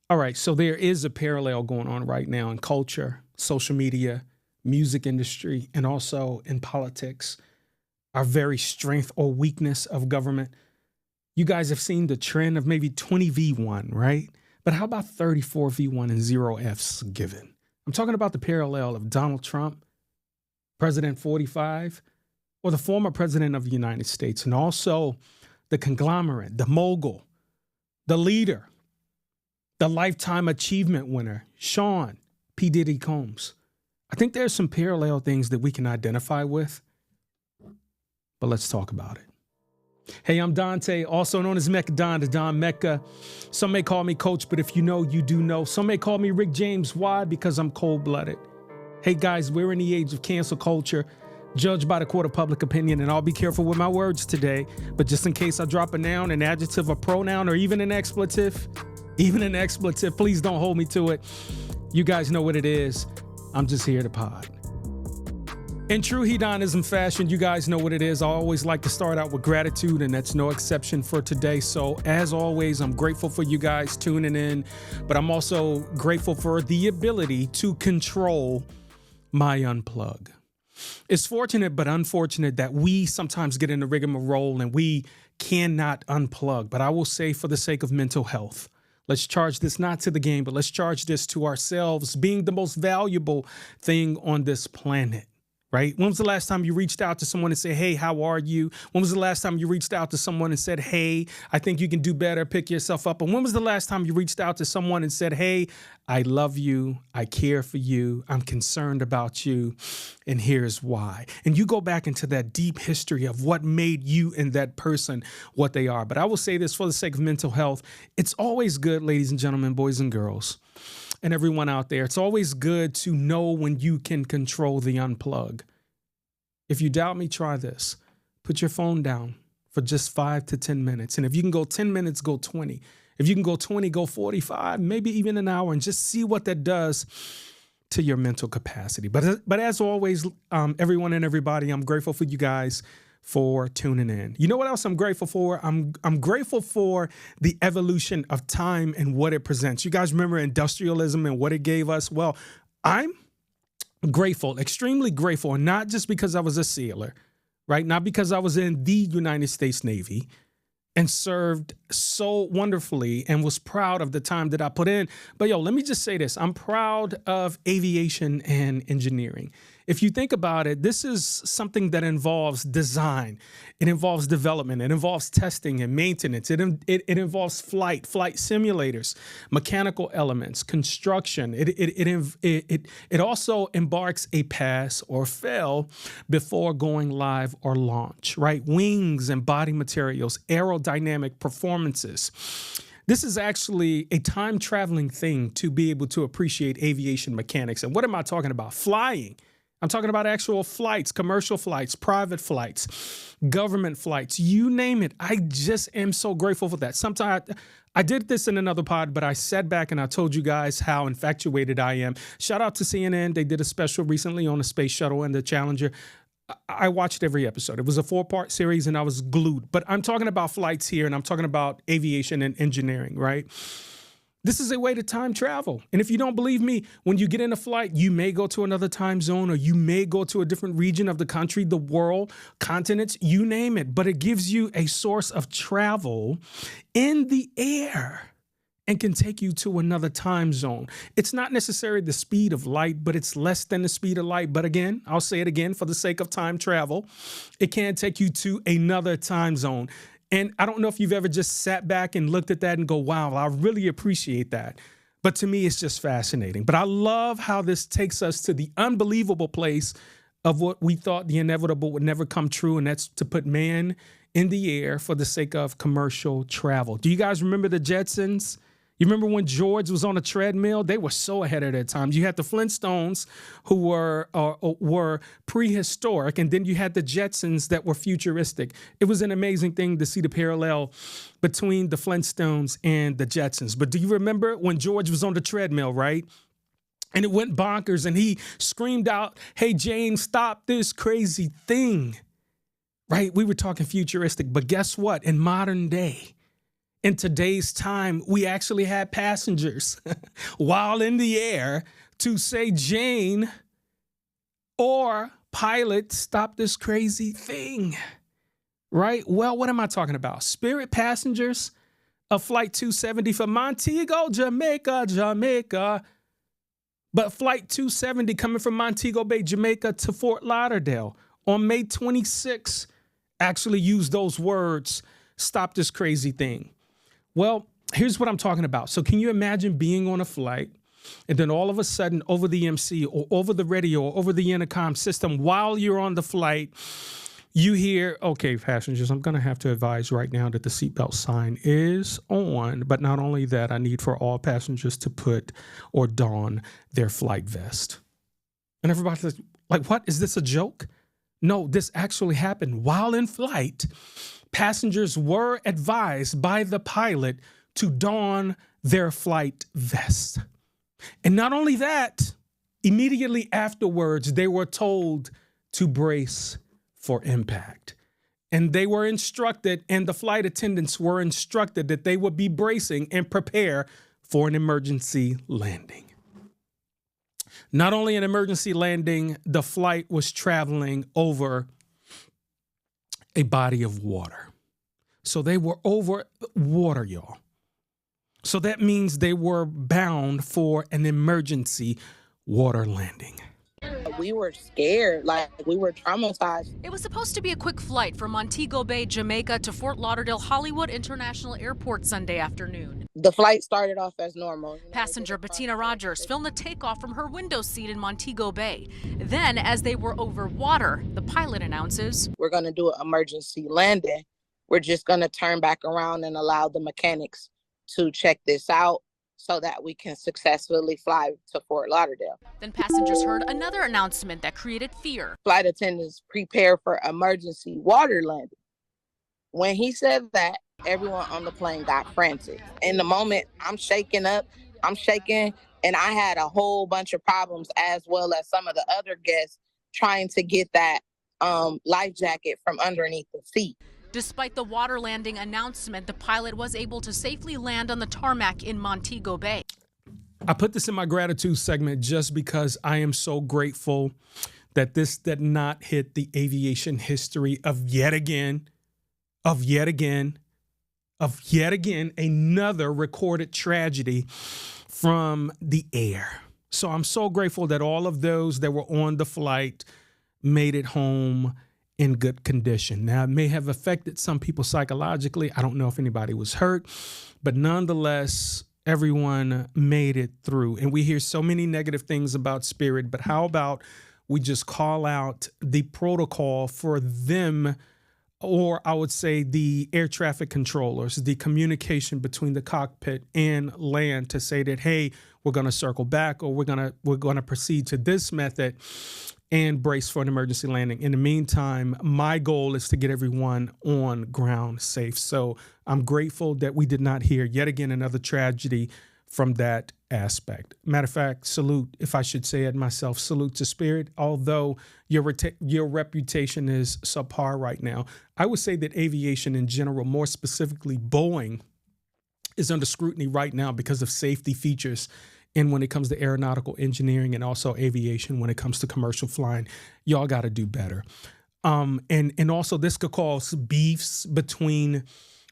All right, so there is a parallel going on right now in culture, social media, music industry, and also in politics. Our very strength or weakness of government. You guys have seen the trend of maybe 20v1, right? But how about 34v1 and 0 Fs given? I'm talking about the parallel of Donald Trump, President 45, or the former president of the United States, and also the conglomerate, the mogul, the leader, the lifetime achievement winner, Sean P. Diddy Combs. I think there's some parallel things that we can identify with, but let's talk about it. Hey, I'm Dante, also known as Mecca Don, the Don Mecca. Some may call me Coach, but if you know, you do know. Some may call me Rick James. Why? Because I'm cold-blooded. Hey, guys, we're in the age of cancel culture, judged by the court of public opinion, and I'll be careful with my words today. But just in case I drop a noun, an adjective, a pronoun, or even an expletive, please don't hold me to it. You guys know what it is. I'm just here to pod. In true heDØNižm fashion, you guys know what it is. I always like to start out with gratitude, and that's no exception for today. So as always, I'm grateful for you guys tuning in, but I'm also grateful for the ability to control my unplug. It's fortunate but unfortunate that we sometimes get in the rigmarole and we cannot unplug. But I will say, for the sake of mental health, let's charge this not to the game, but let's charge this to ourselves being the most valuable thing on this planet. Right? When was the last time you reached out to someone and said, hey, how are you? When was the last time you reached out to someone and said, hey, I think you can do better, pick yourself up? And when was the last time you reached out to someone and said, hey, I love you, I care for you, I'm concerned about you, and here's why? And you go back into that deep history of what made you and that person what they are. But I will say this for the sake of mental health, it's always good, ladies and gentlemen, boys and girls, and everyone out there, it's always good to know when you can control the unplug. If you doubt me, try this. Put your phone down for just 5 to 10 minutes. And if you can go 10 minutes, go 20. If you can go 20, go 45, maybe even an hour, and just see what that does to your mental capacity. But as always, everyone and everybody, I'm grateful for you guys for tuning in. You know what else I'm grateful for? I'm grateful for the evolution of time and what it presents. You guys remember industrialism and what it gave us? Well, I'm grateful, extremely grateful, and not just because I was a sailor, right? Not because I was in the United States Navy and served so wonderfully and was proud of the time that I put in. But yo, let me just say this. I'm proud of aviation and engineering. If you think about it, this is something that involves design. It involves development. It involves testing and maintenance. It involves flight simulators, mechanical elements, construction. It also embarks a pass or fail before going live or launch, right? Wings and body materials, aerodynamic performances. This is actually a time-traveling thing to be able to appreciate aviation mechanics. And what am I talking about? Flying. I'm talking about actual flights, commercial flights, private flights, government flights, you name it. I just am so grateful for that. Sometimes I did this in another pod, but I sat back and I told you guys how infatuated I am. Shout out to CNN. They did a special recently on the space shuttle and the Challenger. I watched every episode. It was a 4-part series and I was glued. But I'm talking about flights here and I'm talking about aviation and engineering, right? This is a way to time travel. And if you don't believe me, when you get in a flight, you may go to another time zone or you may go to a different region of the country, the world, continents, you name it. But it gives you a source of travel in the air and can take you to another time zone. It's not necessarily the speed of light, but it's less than the speed of light. But again, I'll say it again for the sake of time travel, it can take you to another time zone. And I don't know if you've ever just sat back and looked at that and go, wow, I really appreciate that. But to me, it's just fascinating. But I love how this takes us to the unbelievable place of what we thought the inevitable would never come true. And that's to put man in the air for the sake of commercial travel. Do you guys remember the Jetsons? You remember when George was on a treadmill? They were so ahead of their times. You had the Flintstones who were prehistoric, and then you had the Jetsons that were futuristic. It was an amazing thing to see the parallel between the Flintstones and the Jetsons. But do you remember when George was on the treadmill, right? And it went bonkers, and he screamed out, hey, Jane, stop this crazy thing, right? We were talking futuristic, but guess what? In modern day, in today's time, we actually had passengers while in the air to say, Jane or pilot, stop this crazy thing, right? Well, what am I talking about? Spirit passengers of Flight 270 from Montego, Jamaica. But Flight 270 coming from Montego Bay, Jamaica to Fort Lauderdale on May 26th actually used those words, stop this crazy thing. Well, here's what I'm talking about. So can you imagine being on a flight and then all of a sudden over the MC or over the radio or over the intercom system while you're on the flight, you hear, okay, passengers, I'm going to have to advise right now that the seatbelt sign is on. But not only that, I need for all passengers to put or don their flight vest. And everybody's like, what? Is this a joke? No, this actually happened while in flight. Passengers were advised by the pilot to don their flight vest. And not only that, immediately afterwards, they were told to brace for impact. And they were instructed, and the flight attendants were instructed that they would be bracing and prepare for an emergency landing. Not only an emergency landing, the flight was traveling over a body of water. So they were over water, y'all. So that means they were bound for an emergency water landing. We were scared, like we were traumatized. It was supposed to be a quick flight from Montego Bay, Jamaica to Fort Lauderdale Hollywood International Airport Sunday afternoon. The flight started off as normal. Passenger Bettina Rogers filmed the takeoff from her window seat in Montego Bay. Then, as they were over water, the pilot announces, we're going to do an emergency landing. We're just going to turn back around and allow the mechanics to check this out so that we can successfully fly to Fort Lauderdale. Then passengers heard another announcement that created fear. Flight attendants prepare for emergency water landing. When he said that, everyone on the plane got frantic. In the moment, I'm shaking, and I had a whole bunch of problems as well as some of the other guests trying to get that life jacket from underneath the seat. Despite the water landing announcement, the pilot was able to safely land on the tarmac in Montego Bay. I put this in my gratitude segment just because I am so grateful that this did not hit the aviation history of yet again, another recorded tragedy from the air. So I'm so grateful that all of those that were on the flight made it home in good condition. Now, it may have affected some people psychologically. I don't know if anybody was hurt, but nonetheless, everyone made it through. And we hear so many negative things about Spirit, but how about we just call out the protocol for them, or I would say the air traffic controllers, the communication between the cockpit and land to say that, hey, we're going to circle back, or we're going to proceed to this method and brace for an emergency landing. In the meantime, my goal is to get everyone on ground safe. So I'm grateful that we did not hear yet again another tragedy from that aspect. Matter of fact, salute, if I should say it myself, salute to Spirit. Although your reputation is subpar right now, I would say that aviation in general, more specifically Boeing, is under scrutiny right now because of safety features. And when it comes to aeronautical engineering and also aviation, when it comes to commercial flying, y'all got to do better. And also this could cause beefs between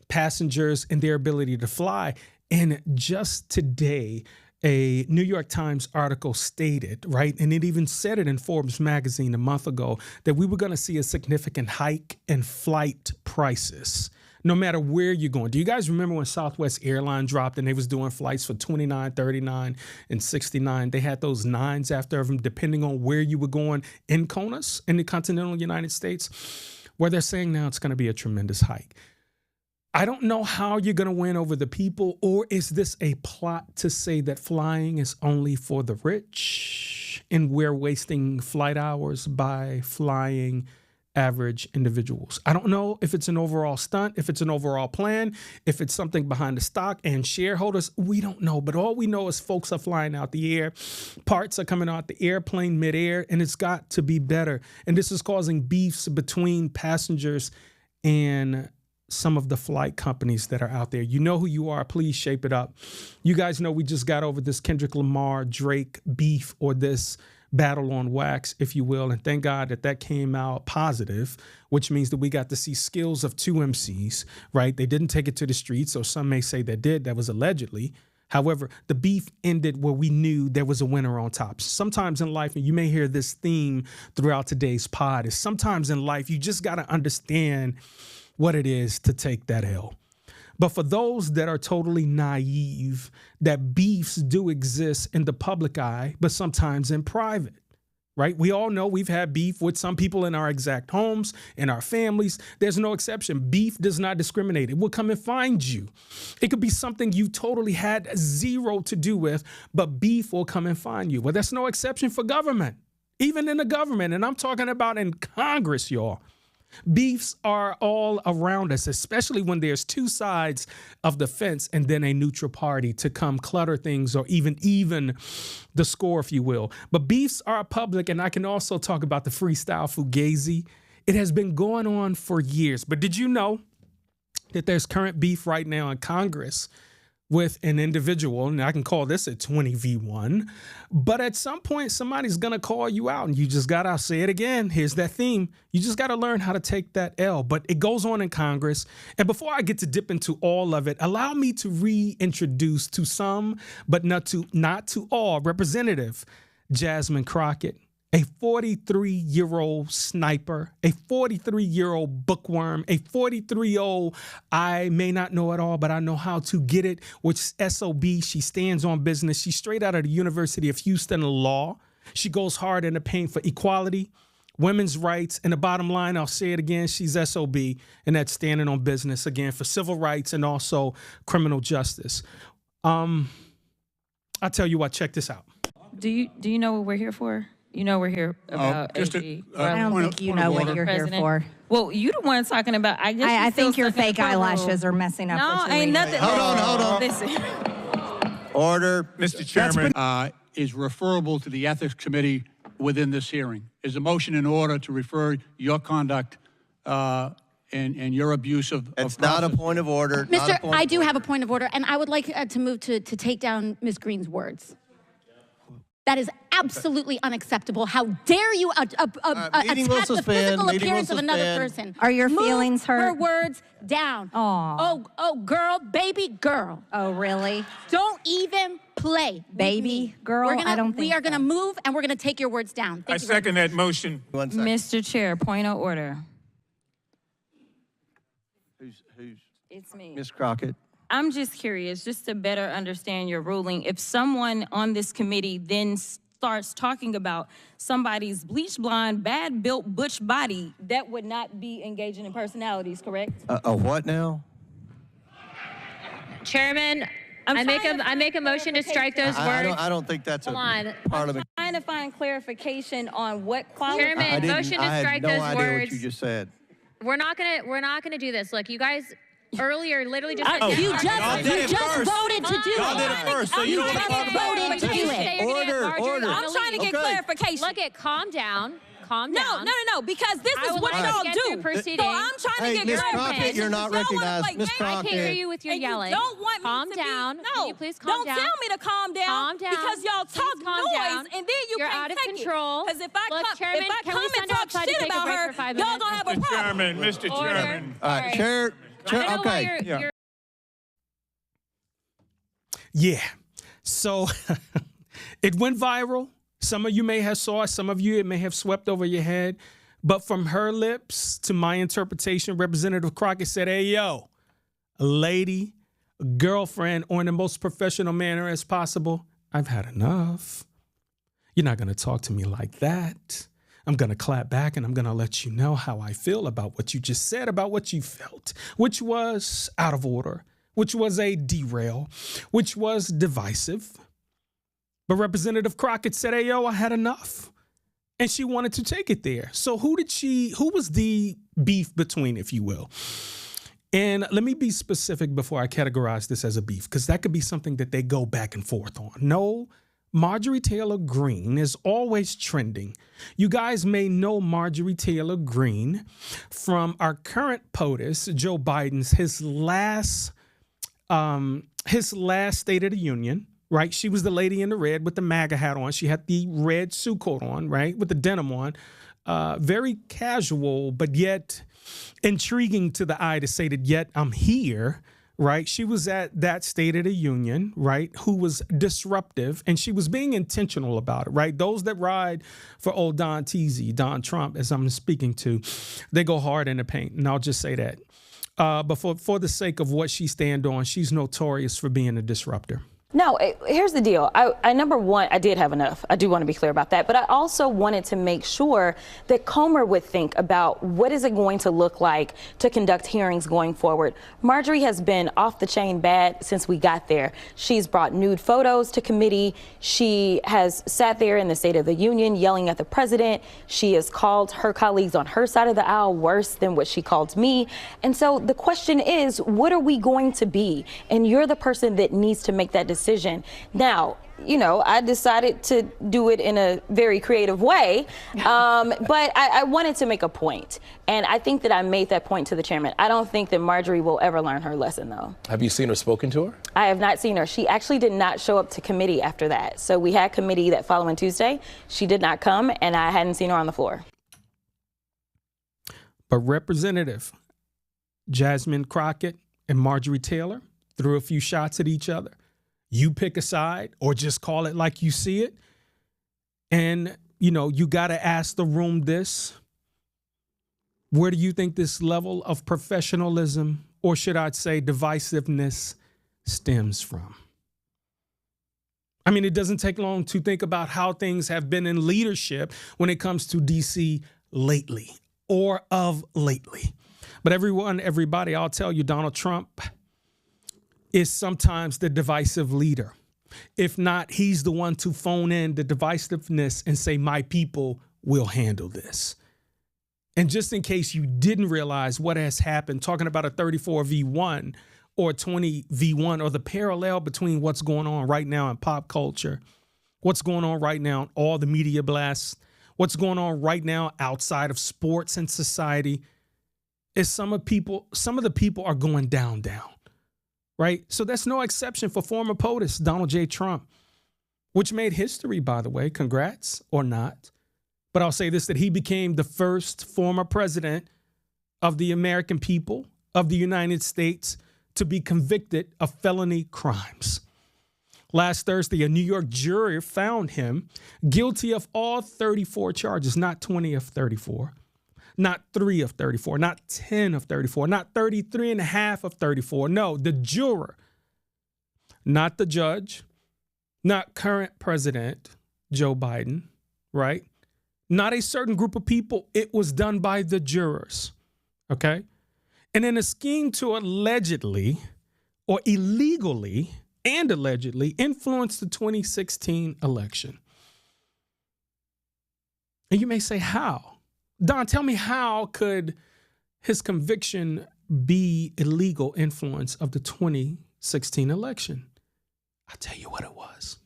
passengers and their ability to fly. And just today, a New York Times article stated, right, and it even said it in Forbes magazine a month ago, that we were going to see a significant hike in flight prices, no matter where you're going. Do you guys remember when Southwest Airlines dropped and they was doing flights for $29, $39, and $69? They had those nines after them, depending on where you were going in CONUS in the continental United States, where they're saying now it's going to be a tremendous hike. I don't know how you're going to win over the people, or is this a plot to say that flying is only for the rich and we're wasting flight hours by flying average individuals? I don't know if it's an overall stunt, if it's an overall plan, if it's something behind the stock and shareholders. We don't know, but all we know is folks are flying out the air. Parts are coming out the airplane midair, and it's got to be better. And this is causing beefs between passengers and some of the flight companies that are out there. You know who you are. Please shape it up. You guys know we just got over this Kendrick Lamar, Drake beef, or this battle on wax, if you will. And thank God that came out positive, which means that we got to see skills of two MCs, right? They didn't take it to the streets, so some may say they did. That was allegedly. However, the beef ended where we knew there was a winner on top. Sometimes in life, and you may hear this theme throughout today's pod, is sometimes in life, you just got to understand what it is to take that L. But for those that are totally naive, that beefs do exist in the public eye, but sometimes in private, right? We all know we've had beef with some people in our exact homes, in our families. There's no exception. Beef does not discriminate. It will come and find you. It could be something you totally had zero to do with, but beef will come and find you. Well, that's no exception for government, even in the government. And I'm talking about in Congress, y'all. Beefs are all around us, especially when there's two sides of the fence and then a neutral party to come clutter things or even the score, if you will. But beefs are public, and I can also talk about the freestyle fugazi. It has been going on for years. But did you know that there's current beef right now in Congress with an individual, and I can call this a 20v1, but at some point, somebody's gonna call you out, and you just gotta, I'll say it again, here's that theme, you just gotta learn how to take that L, but it goes on in Congress. And before I get to dip into all of it, allow me to reintroduce to some, but not to all, Representative Jasmin Crockett, a 43-year-old sniper, a 43-year-old bookworm, a 43-year-old, I may not know it all, but I know how to get it, which is SOB. She stands on business. She's straight out of the University of Houston Law. She goes hard in the paint for equality, women's rights, and the bottom line, I'll say it again, she's SOB, and that's standing on business, again, for civil rights and also criminal justice. I'll tell you what, check this out. Do you know what we're here for? You know we're here about AG. I don't think you know what you're here for. Well, you the one talking about. I think your fake eyelashes are messing up. No, ain't nothing. Hold on. Listen. Order. Mr. Chairman, is referable to the Ethics Committee within this hearing. Is a motion in order to refer your conduct and your abuse of It's not a point of order. Mr. I do have a point of order, and I would like to move to take down Ms. Greene's words. That is absolutely unacceptable. How dare you attack the physical appearance of another person? Are your feelings hurt? Her words down. Aww. Oh, girl, baby girl. Oh, really? Don't even play. Baby girl? I don't think we are going to move, and we're going to take your words down. I second that motion. Mr. Chair, point of order. Who's? It's me. Ms. Crockett. I'm just curious, just to better understand your ruling. If someone on this committee then starts talking about somebody's bleach blonde, bad built butch body, that would not be engaging in personalities, correct? A what now? Chairman, I make a motion to strike those words. I don't think that's a part of it. I'm trying to find clarification on what qualifies. Chairman, motion to strike those words. I had no idea what you just said. We're not gonna do this. Look, you guys earlier literally just said you just voted to do it. Y'all did it first, so you don't want to talk about it. Voted to do it. Order. I'm trying to get clarification. Look it, calm down. Calm down. No, because this is what y'all do. So I'm trying to get Ms. Crockett, you're not recognized. Ms. Crockett. I can't hear you with your yelling. You don't want calm me to down. Be, Can you please calm down? Don't tell me to calm down. Calm down. Because y'all talk noise and then you You're can't out of take control. Because if I Chairman, come and talk shit about her, y'all gonna have a problem. Mr. Chairman. All right, Chair, okay. Yeah. So it went viral. Some of you may have saw it. Some of you, it may have swept over your head. But from her lips to my interpretation, Representative Crockett said, hey, yo, a lady, a girlfriend, or in the most professional manner as possible, I've had enough. You're not going to talk to me like that. I'm going to clap back and I'm going to let you know how I feel about what you just said, about what you felt, which was out of order, which was a derail, which was divisive. But Representative Crockett said, hey, yo, I had enough. And she wanted to take it there. So who was the beef between, if you will? And let me be specific before I categorize this as a beef, because that could be something that they go back and forth on. No, Marjorie Taylor Greene is always trending. You guys may know Marjorie Taylor Greene from our current POTUS, Joe Biden's, his last State of the Union, right? She was the lady in the red with the MAGA hat on. She had the red suit coat on, right, with the denim on. Very casual, but yet intriguing to the eye to say that yet I'm here, right? She was at that State of the Union, right, who was disruptive, and she was being intentional about it, right? Those that ride for old Don Teasy, Don Trump, as I'm speaking to, they go hard in the paint, and I'll just say that. But for the sake of what she stand on, she's notorious for being a disruptor. No, here's the deal. Number one, I did have enough. I do want to be clear about that. But I also wanted to make sure that Comer would think about what is it going to look like to conduct hearings going forward. Marjorie has been off the chain bad since we got there. She's brought nude photos to committee. She has sat there in the State of the Union yelling at the president. She has called her colleagues on her side of the aisle worse than what she called me. And so the question is, what are we going to be? And you're the person that needs to make that decision. Now, you know, I decided to do it in a very creative way, but I wanted to make a point, and I think that I made that point to the chairman. I don't think that Marjorie will ever learn her lesson, though. Have you seen or spoken to her? I have not seen her. She actually did not show up to committee after that. So we had committee that following Tuesday. She did not come, and I hadn't seen her on the floor. But Representative Jasmin Crockett and Marjorie Taylor threw a few shots at each other. You pick a side or just call it like you see it. And, you know, you got to ask the room this. Where do you think this level of professionalism, or should I say divisiveness, stems from? I mean, it doesn't take long to think about how things have been in leadership when it comes to D.C. lately or of lately. But everybody, I'll tell you, Donald Trump is sometimes the divisive leader. If not, he's the one to phone in the divisiveness and say, my people will handle this. And just in case you didn't realize what has happened, talking about a 34v1 or 20v1, or the parallel between what's going on right now in pop culture, what's going on right now in all the media blasts, what's going on right now outside of sports and society, is some of the people are going down. Right? So that's no exception for former POTUS, Donald J. Trump, which made history, by the way. Congrats or not. But I'll say this, that he became the first former president of the American people of the United States to be convicted of felony crimes. Last Thursday, a New York jury found him guilty of all 34 charges, not 20 of 34. Not 3 of 34, not 10 of 34, not 33 and a half of 34. No, the juror, not the judge, not current President Joe Biden, right? Not a certain group of people. It was done by the jurors, okay? And in a scheme to allegedly or illegally and allegedly influence the 2016 election. And you may say, how? Don, tell me, how could his conviction be illegal influence of the 2016 election? I'll tell you what it was.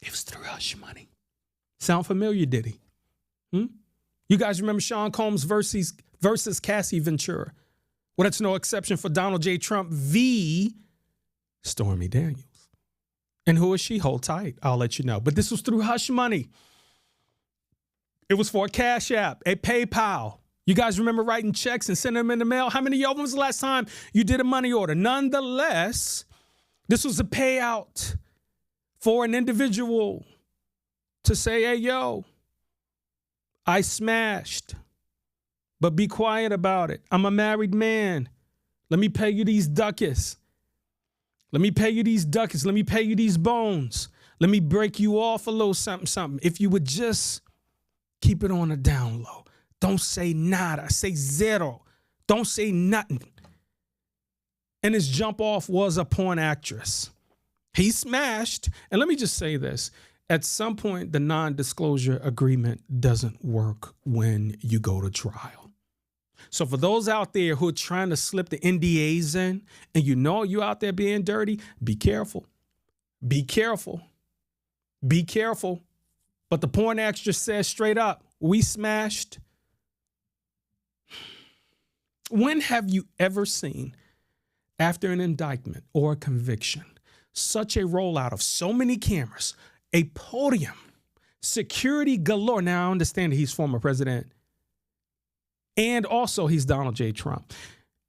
It was through hush money. Sound familiar, Diddy? You guys remember Sean Combs versus Cassie Ventura? Well, that's no exception for Donald J. Trump v. Stormy Daniels. And who is she? Hold tight. I'll let you know. But this was through hush money. It was for a Cash App, a PayPal. You guys remember writing checks and sending them in the mail? How many of y'all, when was the last time you did a money order? Nonetheless, this was a payout for an individual to say, hey, yo, I smashed, but be quiet about it. I'm a married man. Let me pay you these ducats. Let me pay you these ducats. Let me pay you these bones. Let me break you off a little something. If you would just keep it on a down low. Don't say nada. Say zero. Don't say nothing. And his jump off was a porn actress. He smashed. And let me just say this. At some point, the non-disclosure agreement doesn't work when you go to trial. So for those out there who are trying to slip the NDAs in, and you know you out there being dirty, be careful. Be careful. Be careful. But the porn actress says straight up, we smashed. When have you ever seen, after an indictment or a conviction, such a rollout of so many cameras, a podium, security galore? Now, I understand that he's former president, and also he's Donald J. Trump.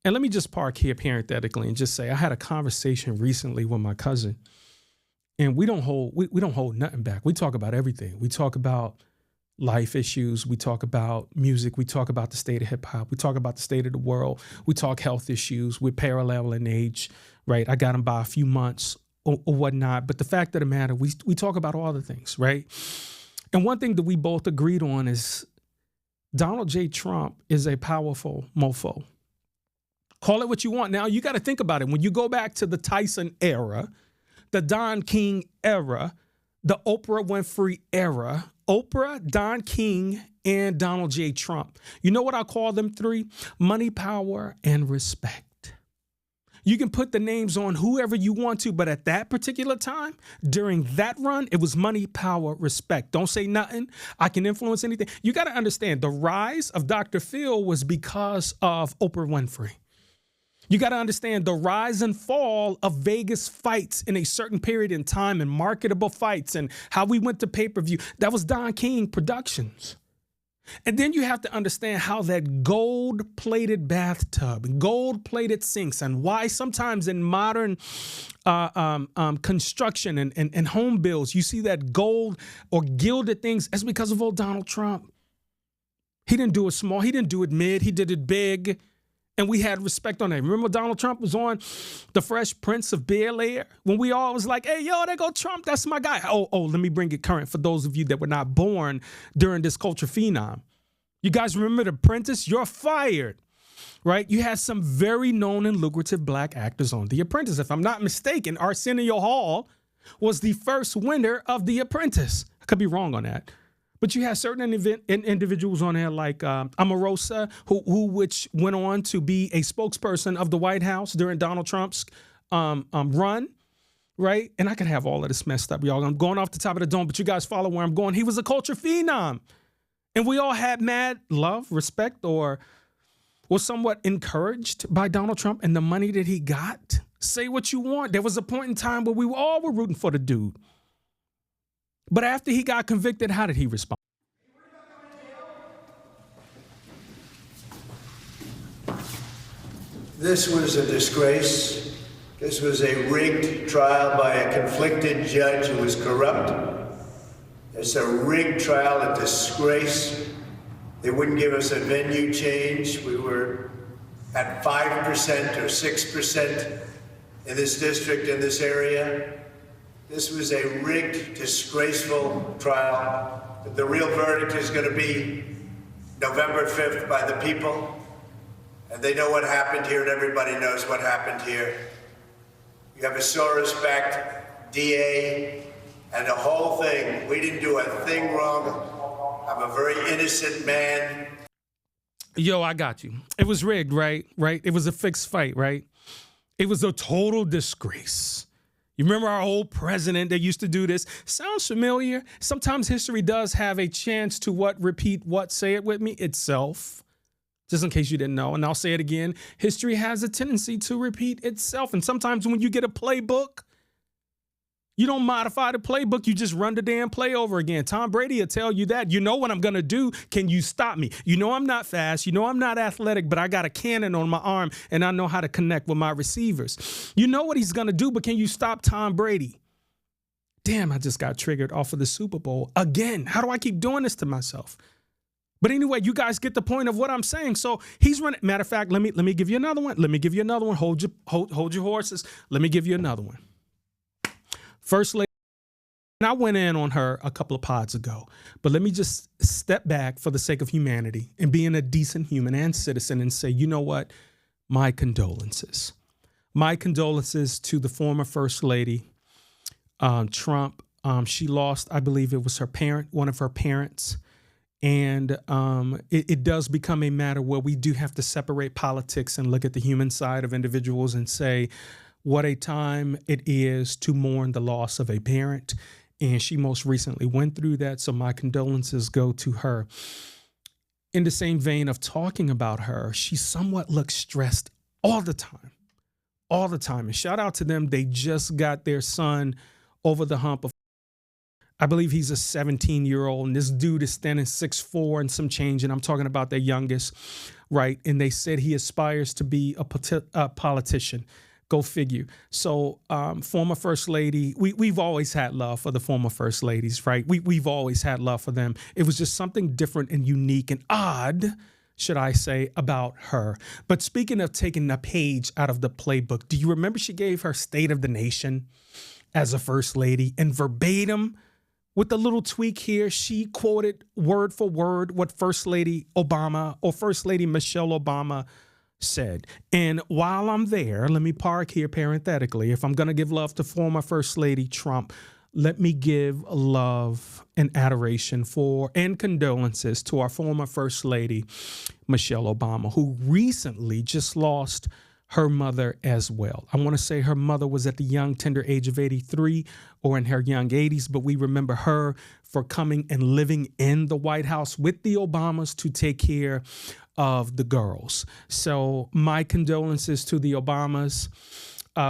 And let me just park here parenthetically and just say I had a conversation recently with my cousin, and we don't hold nothing back. We talk about everything. We talk about life issues. We talk about music. We talk about the state of hip hop. We talk about the state of the world. We talk health issues. We're parallel in age, right? I got him by a few months or whatnot. But the fact of the matter, we talk about all the things, right? And one thing that we both agreed on is Donald J. Trump is a powerful mofo. Call it what you want. Now, you got to think about it. When you go back to the Tyson era, the Don King era, the Oprah Winfrey era, Oprah, Don King, and Donald J. Trump. You know what I call them three? Money, power, and respect. You can put the names on whoever you want to, but at that particular time, during that run, it was money, power, respect. Don't say nothing. I can influence anything. You got to understand, the rise of Dr. Phil was because of Oprah Winfrey. You got to understand the rise and fall of Vegas fights in a certain period in time and marketable fights and how we went to pay-per-view. That was Don King Productions. And then you have to understand how that gold-plated bathtub and gold-plated sinks and why sometimes in modern construction and home builds, you see that gold or gilded things. That's because of old Donald Trump. He didn't do it small. He didn't do it mid. He did it big. And we had respect on that. Remember Donald Trump was on The Fresh Prince of Bel-Air when we all was like, hey, yo, there go Trump. That's my guy. Oh, let me bring it current for those of you that were not born during this culture phenom. You guys remember The Apprentice? You're fired, right? You had some very known and lucrative black actors on The Apprentice. If I'm not mistaken, Arsenio Hall was the first winner of The Apprentice. I could be wrong on that. But you had certain individuals on there like Omarosa, which went on to be a spokesperson of the White House during Donald Trump's run, right? And I could have all of this messed up, y'all. I'm going off the top of the dome, but you guys follow where I'm going. He was a culture phenom. And we all had mad love, respect, or was somewhat encouraged by Donald Trump and the money that he got. Say what you want. There was a point in time where we all were rooting for the dude. But after he got convicted, how did he respond? This was a disgrace. This was a rigged trial by a conflicted judge who was corrupt. It's a rigged trial, a disgrace. They wouldn't give us a venue change. We were at 5% or 6% in this district, in this area. This was a rigged, disgraceful trial. The real verdict is going to be November 5th by the people. And they know what happened here, and everybody knows what happened here. You have a Soros-backed DA and the whole thing. We didn't do a thing wrong. I'm a very innocent man. Yo, I got you. It was rigged, right? It was a fixed fight, right? It was a total disgrace. You remember our old president that used to do this? Sounds familiar? Sometimes history does have a chance to repeat what? Say it with me, itself. Just in case you didn't know, and I'll say it again. History has a tendency to repeat itself. And sometimes when you get a playbook, you don't modify the playbook. You just run the damn play over again. Tom Brady will tell you that. You know what I'm going to do. Can you stop me? You know I'm not fast. You know I'm not athletic, but I got a cannon on my arm, and I know how to connect with my receivers. You know what he's going to do, but can you stop Tom Brady? Damn, I just got triggered off of the Super Bowl again. How do I keep doing this to myself? But anyway, you guys get the point of what I'm saying. So he's running. Matter of fact, let me give you another one. Let me give you another one. Hold your horses. Let me give you another one. First Lady, and I went in on her a couple of pods ago, but let me just step back for the sake of humanity and being a decent human and citizen and say, you know what? My condolences. My condolences to the former First Lady, Trump. She lost, I believe it was her parent, one of her parents. And it does become a matter where we do have to separate politics and look at the human side of individuals and say, what a time it is to mourn the loss of a parent And she most recently went through that. So my condolences go to her. In the same vein of talking about her, she somewhat looks stressed all the time. All the time. And shout out to them. They just got their son over the hump of, I believe he's a 17-year-old. And this dude is standing 6'4" and some change. And I'm talking about their youngest, right? And they said he aspires to be a politician. Go figure. So former First Lady, we've always had love for the former First Ladies, right? We've always had love for them. It was just something different and unique and odd, should I say, about her. But speaking of taking a page out of the playbook, do you remember she gave her State of the Nation as a First Lady? And verbatim, with a little tweak here, she quoted word for word what First Lady Obama or First Lady Michelle Obama said. And while I'm there, let me park here parenthetically. If I'm going to give love to former First Lady Trump, let me give love and adoration for and condolences to our former First Lady, Michelle Obama, who recently just lost her mother as well. I want to say her mother was at the young, tender age of 83 or in her young 80s, but we remember her for coming and living in the White House with the Obamas to take care of the girls. So my condolences to the Obamas.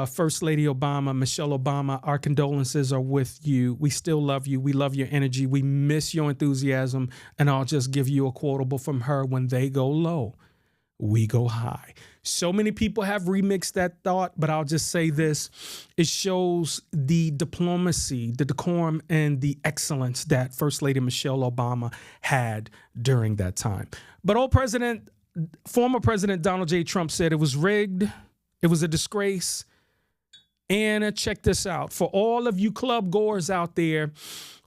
First Lady Obama, Michelle Obama, our condolences are with you. We still love you. We love your energy. We miss your enthusiasm. And I'll just give you a quotable from her: when they go low, we go high. So many people have remixed that thought, but I'll just say this. It shows the diplomacy, the decorum, and the excellence that First Lady Michelle Obama had during that time. But former President Donald J. Trump said it was rigged, it was a disgrace. And check this out. For all of you club goers out there,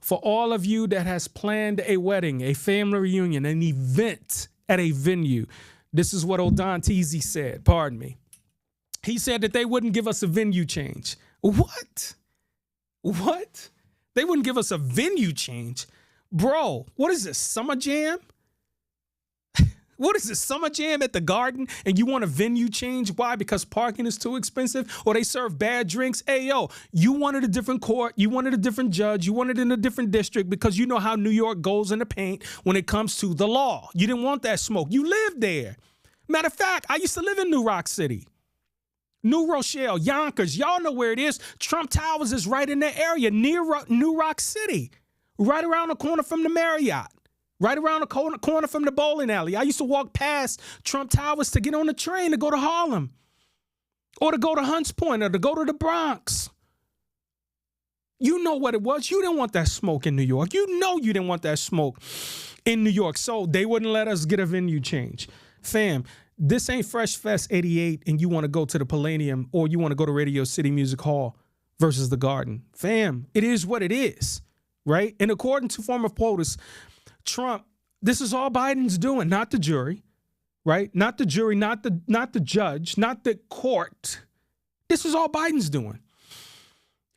for all of you that has planned a wedding, a family reunion, an event at a venue, this is what HëDØNižm said. Pardon me. He said that they wouldn't give us a venue change. What? What? They wouldn't give us a venue change? Bro, what is this, Summer Jam? What is this, Summer Jam at the Garden, and you want a venue change? Why? Because parking is too expensive, or they serve bad drinks? Hey, yo, you wanted a different court, you wanted a different judge, you wanted it in a different district, because you know how New York goes in the paint when it comes to the law. You didn't want that smoke. You lived there. Matter of fact, I used to live in New Rock City. New Rochelle, Yonkers, y'all know where it is. Trump Towers is right in the area, near New Rock City, right around the corner from the Marriott. Right around the corner from the bowling alley. I used to walk past Trump Towers to get on the train to go to Harlem, or to go to Hunts Point, or to go to the Bronx. You know what it was. You didn't want that smoke in New York. You know you didn't want that smoke in New York. So they wouldn't let us get a venue change. Fam, this ain't Fresh Fest 88 and you want to go to the Palladium, or you want to go to Radio City Music Hall versus the Garden. Fam, it is what it is, right? And according to former POTUS, Trump, this is all Biden's doing, not the jury, right? Not the jury, not the judge, not the court. This is all Biden's doing.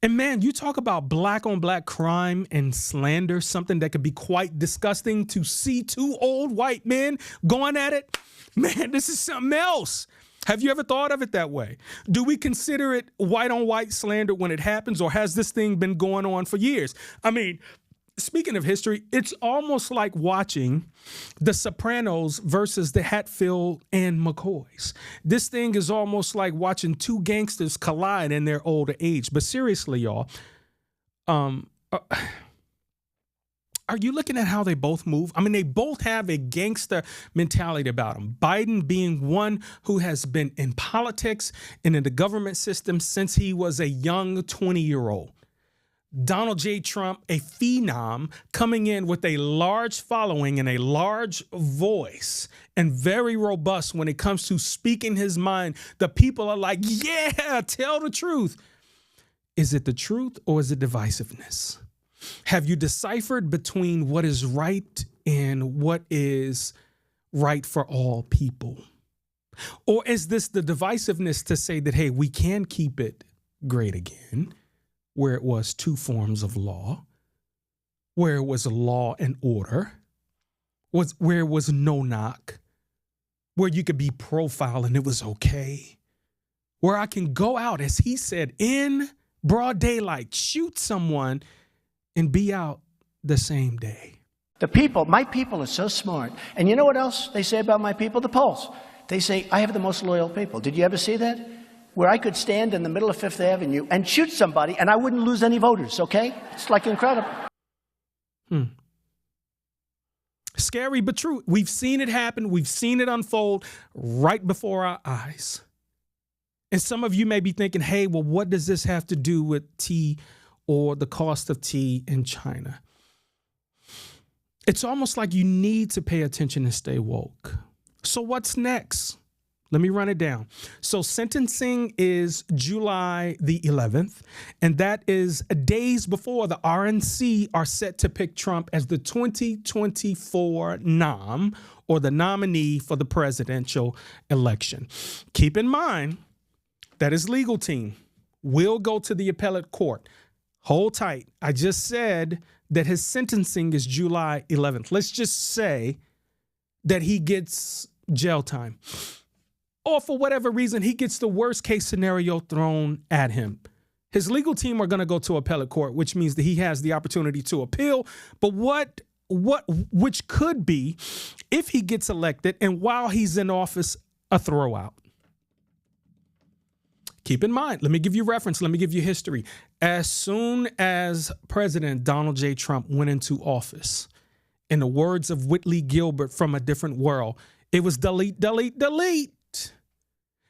And man, you talk about black on black crime and slander, something that could be quite disgusting to see two old white men going at it. Man, this is something else. Have you ever thought of it that way? Do we consider it white on white slander when it happens, or has this thing been going on for years? I mean, speaking of history, it's almost like watching The Sopranos versus the Hatfield and McCoys. This thing is almost like watching two gangsters collide in their older age. But seriously, y'all, are you looking at how they both move? I mean, they both have a gangster mentality about them. Biden being one who has been in politics and in the government system since he was a young 20-year-old. Donald J. Trump, a phenom, coming in with a large following and a large voice, and very robust when it comes to speaking his mind. The people are like, yeah, tell the truth. Is it the truth, or is it divisiveness? Have you deciphered between what is right and what is right for all people? Or is this the divisiveness to say that, hey, we can keep it great again, where it was two forms of law, where it was law and order, where it was no knock, where you could be profiled and it was okay, where I can go out, as he said, in broad daylight, shoot someone, and be out the same day. The people, my people are so smart. And you know what else they say about my people? The polls. They say, I have the most loyal people. Did you ever see that? Where I could stand in the middle of Fifth Avenue and shoot somebody and I wouldn't lose any voters, okay? It's like incredible. Scary but true. We've seen it happen. We've seen it unfold right before our eyes. And some of you may be thinking, hey, well, what does this have to do with tea or the cost of tea in China? It's almost like you need to pay attention and stay woke. So what's next? Let me run it down. So sentencing is July the 11th, and that is days before the RNC are set to pick Trump as the 2024 nom, or the nominee for the presidential election. Keep in mind that his legal team will go to the appellate court. Hold tight. I just said that his sentencing is July 11th. Let's just say that he gets jail time, or for whatever reason, he gets the worst case scenario thrown at him. His legal team are going to go to appellate court, which means that he has the opportunity to appeal. But which could be, if he gets elected and while he's in office, a throwout. Keep in mind, let me give you reference. Let me give you history. As soon as President Donald J. Trump went into office, in the words of Whitley Gilbert from A Different World, it was delete, delete, delete.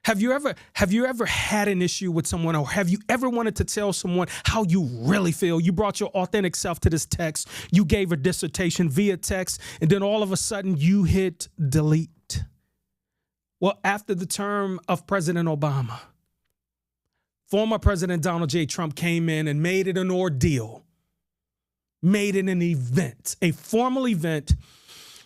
Have you ever had an issue with someone, or have you ever wanted to tell someone how you really feel? You brought your authentic self to this text. You gave a dissertation via text, and then all of a sudden you hit delete. Well, after the term of President Obama, former President Donald J. Trump came in and made it an ordeal, made it an event, a formal event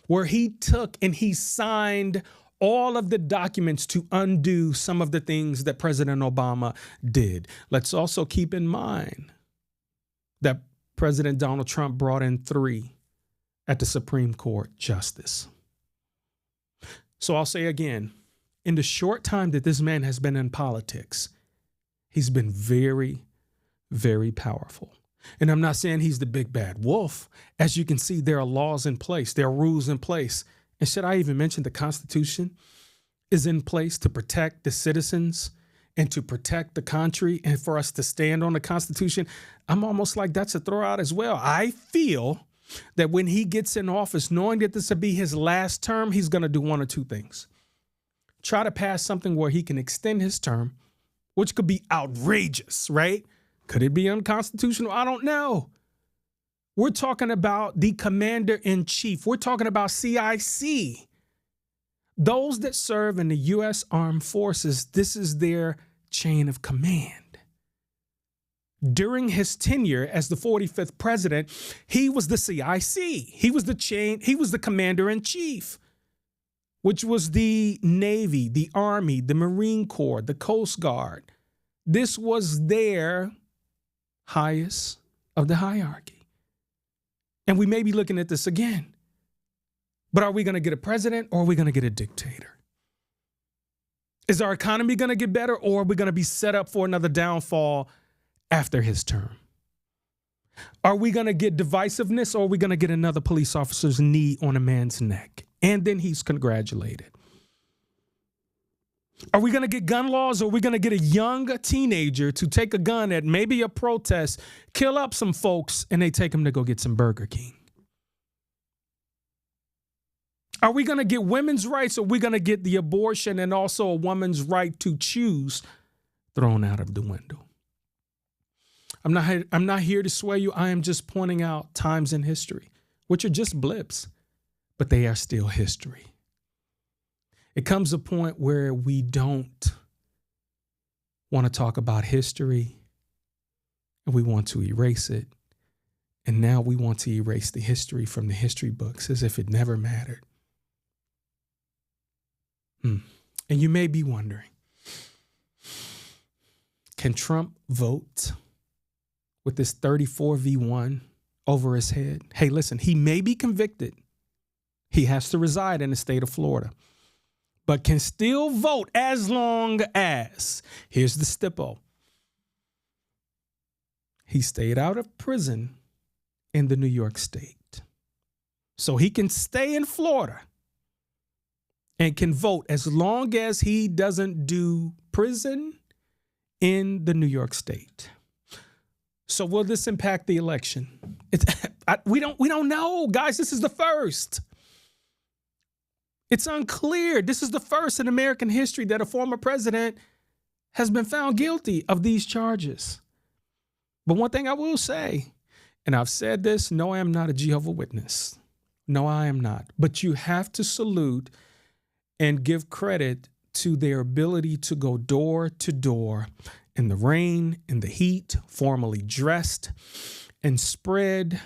where he took and he signed all of the documents to undo some of the things that President Obama did. Let's also keep in mind that President Donald Trump brought in 3 at the Supreme Court justice. So I'll say again, in the short time that this man has been in politics, he's been very, very powerful. And I'm not saying he's the big bad wolf. As you can see, there are laws in place. There are rules in place. And should I even mention the Constitution is in place to protect the citizens and to protect the country, and for us to stand on the Constitution? I'm almost like that's a throwout as well. I feel that when he gets in office, knowing that this will be his last term, he's going to do one or two things. Try to pass something where he can extend his term, which could be outrageous, right? Could it be unconstitutional? I don't know. We're talking about the commander-in-chief. We're talking about CIC. Those that serve in the U.S. Armed Forces, this is their chain of command. During his tenure as the 45th president, he was the CIC. He was the commander-in-chief, which was the Navy, the Army, the Marine Corps, the Coast Guard. This was their highest of the hierarchy. And we may be looking at this again. But are we going to get a president, or are we going to get a dictator? Is our economy going to get better, or are we going to be set up for another downfall after his term? Are we going to get divisiveness, or are we going to get another police officer's knee on a man's neck, and then he's congratulated? Are we going to get gun laws, or are we going to get a young teenager to take a gun at maybe a protest, kill up some folks, and they take him to go get some Burger King? Are we going to get women's rights, or are we going to get the abortion and also a woman's right to choose thrown out of the window? I'm not here to sway you. I am just pointing out times in history, which are just blips, but they are still history. It comes a point where we don't want to talk about history, and we want to erase it. And now we want to erase the history from the history books as if it never mattered. And you may be wondering, can Trump vote with this 34-1 over his head? Hey, listen, he may be convicted. He has to reside in the state of Florida, but can still vote as long as, here's the stipple, he stayed out of prison in the New York state. So he can stay in Florida and can vote as long as he doesn't do prison in the New York state. So will this impact the election? We don't know, guys. This is the first. It's unclear. This is the first in American history that a former president has been found guilty of these charges. But one thing I will say, and I've said this, no, I am not a Jehovah's Witness. No, I am not. But you have to salute and give credit to their ability to go door to door in the rain, in the heat, formally dressed, and spread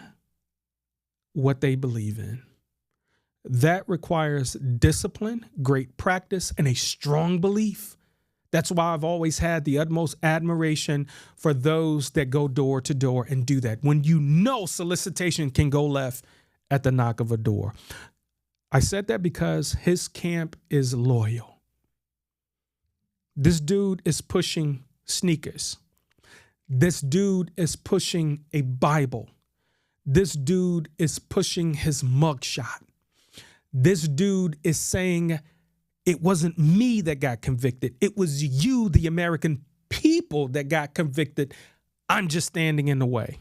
what they believe in. That requires discipline, great practice, and a strong belief. That's why I've always had the utmost admiration for those that go door to door and do that. When you know solicitation can go left at the knock of a door. I said that because his camp is loyal. This dude is pushing sneakers. This dude is pushing a Bible. This dude is pushing his mugshot. This dude is saying, it wasn't me that got convicted. It was you, the American people, that got convicted. I'm just standing in the way.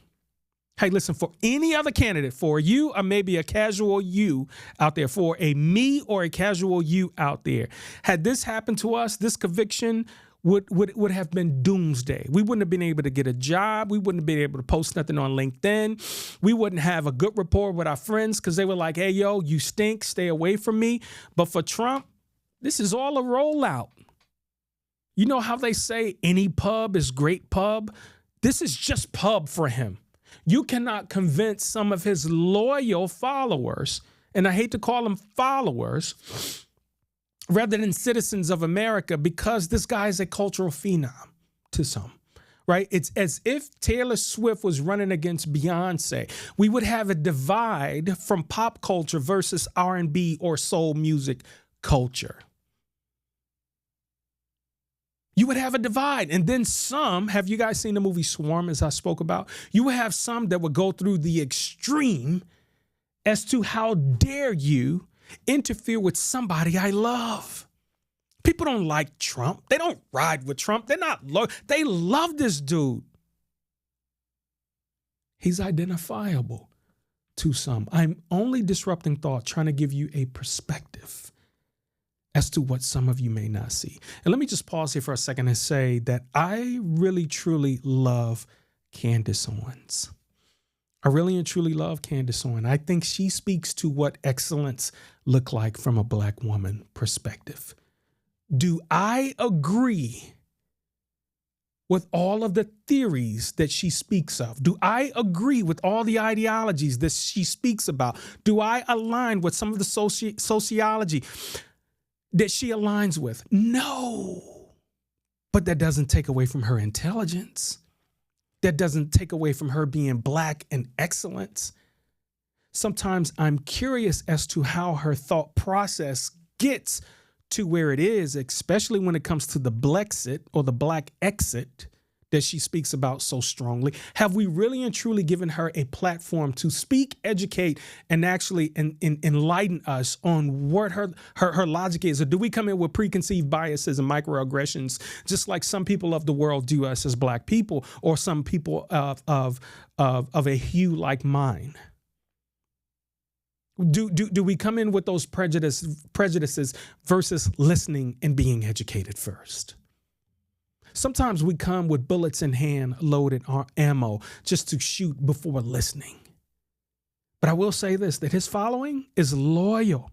Hey, listen, for any other candidate, for you or maybe a casual you out there, for a me or a casual you out there, had this happened to us, this conviction would have been doomsday. We wouldn't have been able to get a job. We wouldn't have been able to post nothing on LinkedIn. We wouldn't have a good rapport with our friends because they were like, hey, yo, you stink, stay away from me. But for Trump, this is all a rollout. You know how they say any pub is great pub? This is just pub for him. You cannot convince some of his loyal followers, and I hate to call them followers, rather than citizens of America, because this guy is a cultural phenom to some, right? It's as if Taylor Swift was running against Beyonce. We would have a divide from pop culture versus R&B or soul music culture. You would have a divide. And then some, have you guys seen the movie Swarm, as I spoke about? You would have some that would go through the extreme as to how dare you interfere with somebody I love. People don't like Trump. They don't ride with Trump. They love this dude. He's identifiable to some. I'm only disrupting thought, trying to give you a perspective as to what some of you may not see. And let me just pause here for a second and say that I really, truly love Candace Owens. I really and truly love Candace Owens. I think she speaks to what excellence look like from a Black woman perspective. Do I agree with all of the theories that she speaks of? Do I agree with all the ideologies that she speaks about? Do I align with some of the sociology that she aligns with? No. But that doesn't take away from her intelligence. That doesn't take away from her being Black and excellence. Sometimes I'm curious as to how her thought process gets to where it is, especially when it comes to the Blexit or the Black exit that she speaks about so strongly. Have we really and truly given her a platform to speak, educate, and actually enlighten us on what her logic is? Or do we come in with preconceived biases and microaggressions, just like some people of the world do us as Black people, or some people of a hue like mine? Do we come in with those prejudices versus listening and being educated first? Sometimes we come with bullets in hand, loaded ammo, just to shoot before listening. But I will say this, that his following is loyal.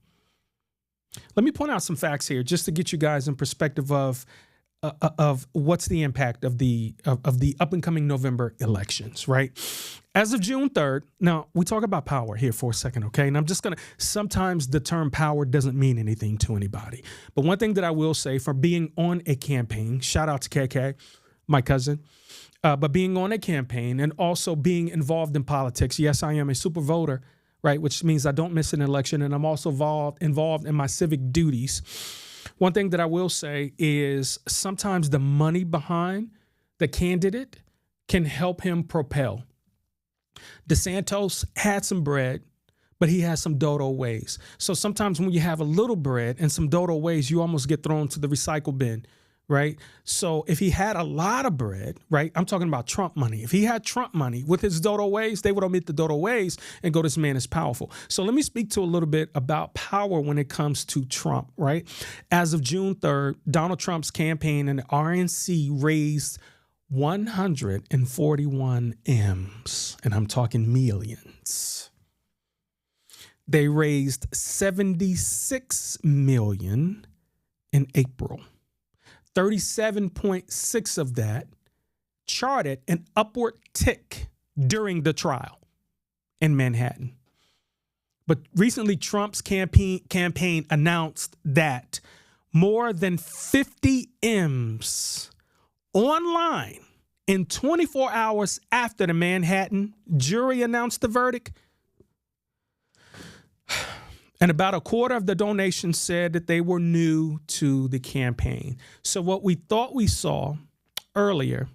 Let me point out some facts here just to get you guys in perspective of what's the impact of the up and coming November elections, right? As of June 3rd, now we talk about power here for a second, okay? And I'm just sometimes the term power doesn't mean anything to anybody. But one thing that I will say, for being on a campaign, shout out to KK, my cousin, but being on a campaign and also being involved in politics, yes, I am a super voter, right? Which means I don't miss an election, and I'm also involved in my civic duties. One thing that I will say is sometimes the money behind the candidate can help him propel. DeSantis had some bread, but he has some dodo ways. So sometimes when you have a little bread and some dodo ways, you almost get thrown to the recycle bin, right? So if he had a lot of bread, right? I'm talking about Trump money. If he had Trump money with his dodo ways, they would omit the dodo ways and go, this man is powerful. So let me speak to a little bit about power when it comes to Trump, right? As of June 3rd, Donald Trump's campaign and the RNC raised 141 M's, and I'm talking millions. They raised 76 million in April. 37.6 of that charted an upward tick during the trial in Manhattan. But recently, Trump's campaign announced that more than 50 M's online in 24 hours after the Manhattan jury announced the verdict. And about a quarter of the donations said that they were new to the campaign. So what we thought we saw earlier,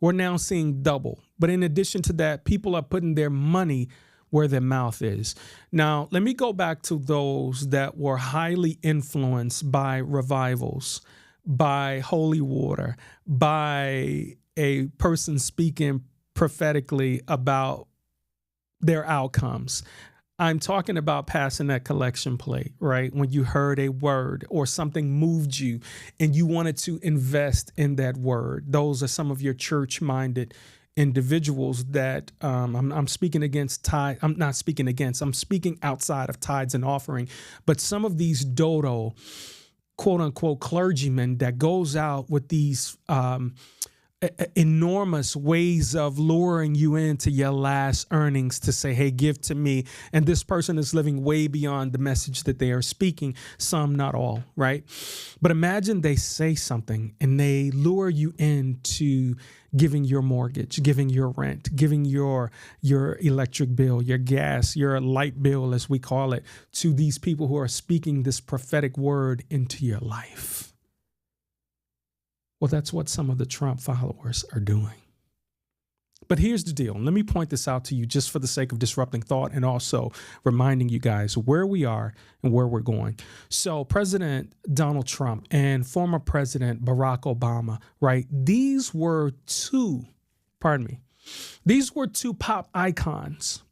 we're now seeing double. But in addition to that, people are putting their money where their mouth is. Now, let me go back to those that were highly influenced by revivals, by holy water, by a person speaking prophetically about their outcomes. I'm talking about passing that collection plate, right? When you heard a word or something moved you and you wanted to invest in that word. Those are some of your church-minded individuals that I'm speaking against tithe. I'm not speaking against. I'm speaking outside of tithes and offering. But some of these dodo, quote unquote, clergymen that goes out with these enormous ways of luring you into your last earnings to say, hey, give to me. And this person is living way beyond the message that they are speaking. Some, not all, right? But imagine they say something and they lure you into giving your mortgage, giving your rent, giving your electric bill, your gas, your light bill, as we call it, to these people who are speaking this prophetic word into your life. Well, that's what some of the Trump followers are doing. But here's the deal. Let me point this out to you just for the sake of disrupting thought and also reminding you guys where we are and where we're going. So President Donald Trump and former President Barack Obama, right? These were two pop icons.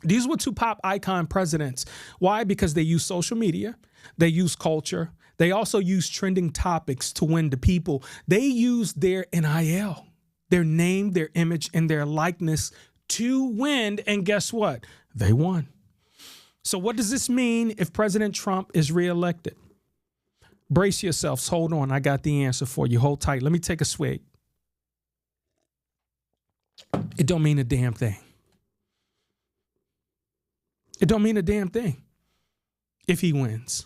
These were two pop icon presidents. Why? Because they use social media. They use culture. They also use trending topics to win the people. They use their NIL, their name, their image, and their likeness to win. And guess what? They won. So what does this mean if President Trump is reelected? Brace yourselves. Hold on. I got the answer for you. Hold tight. Let me take a swig. It don't mean a damn thing. It don't mean a damn thing if he wins.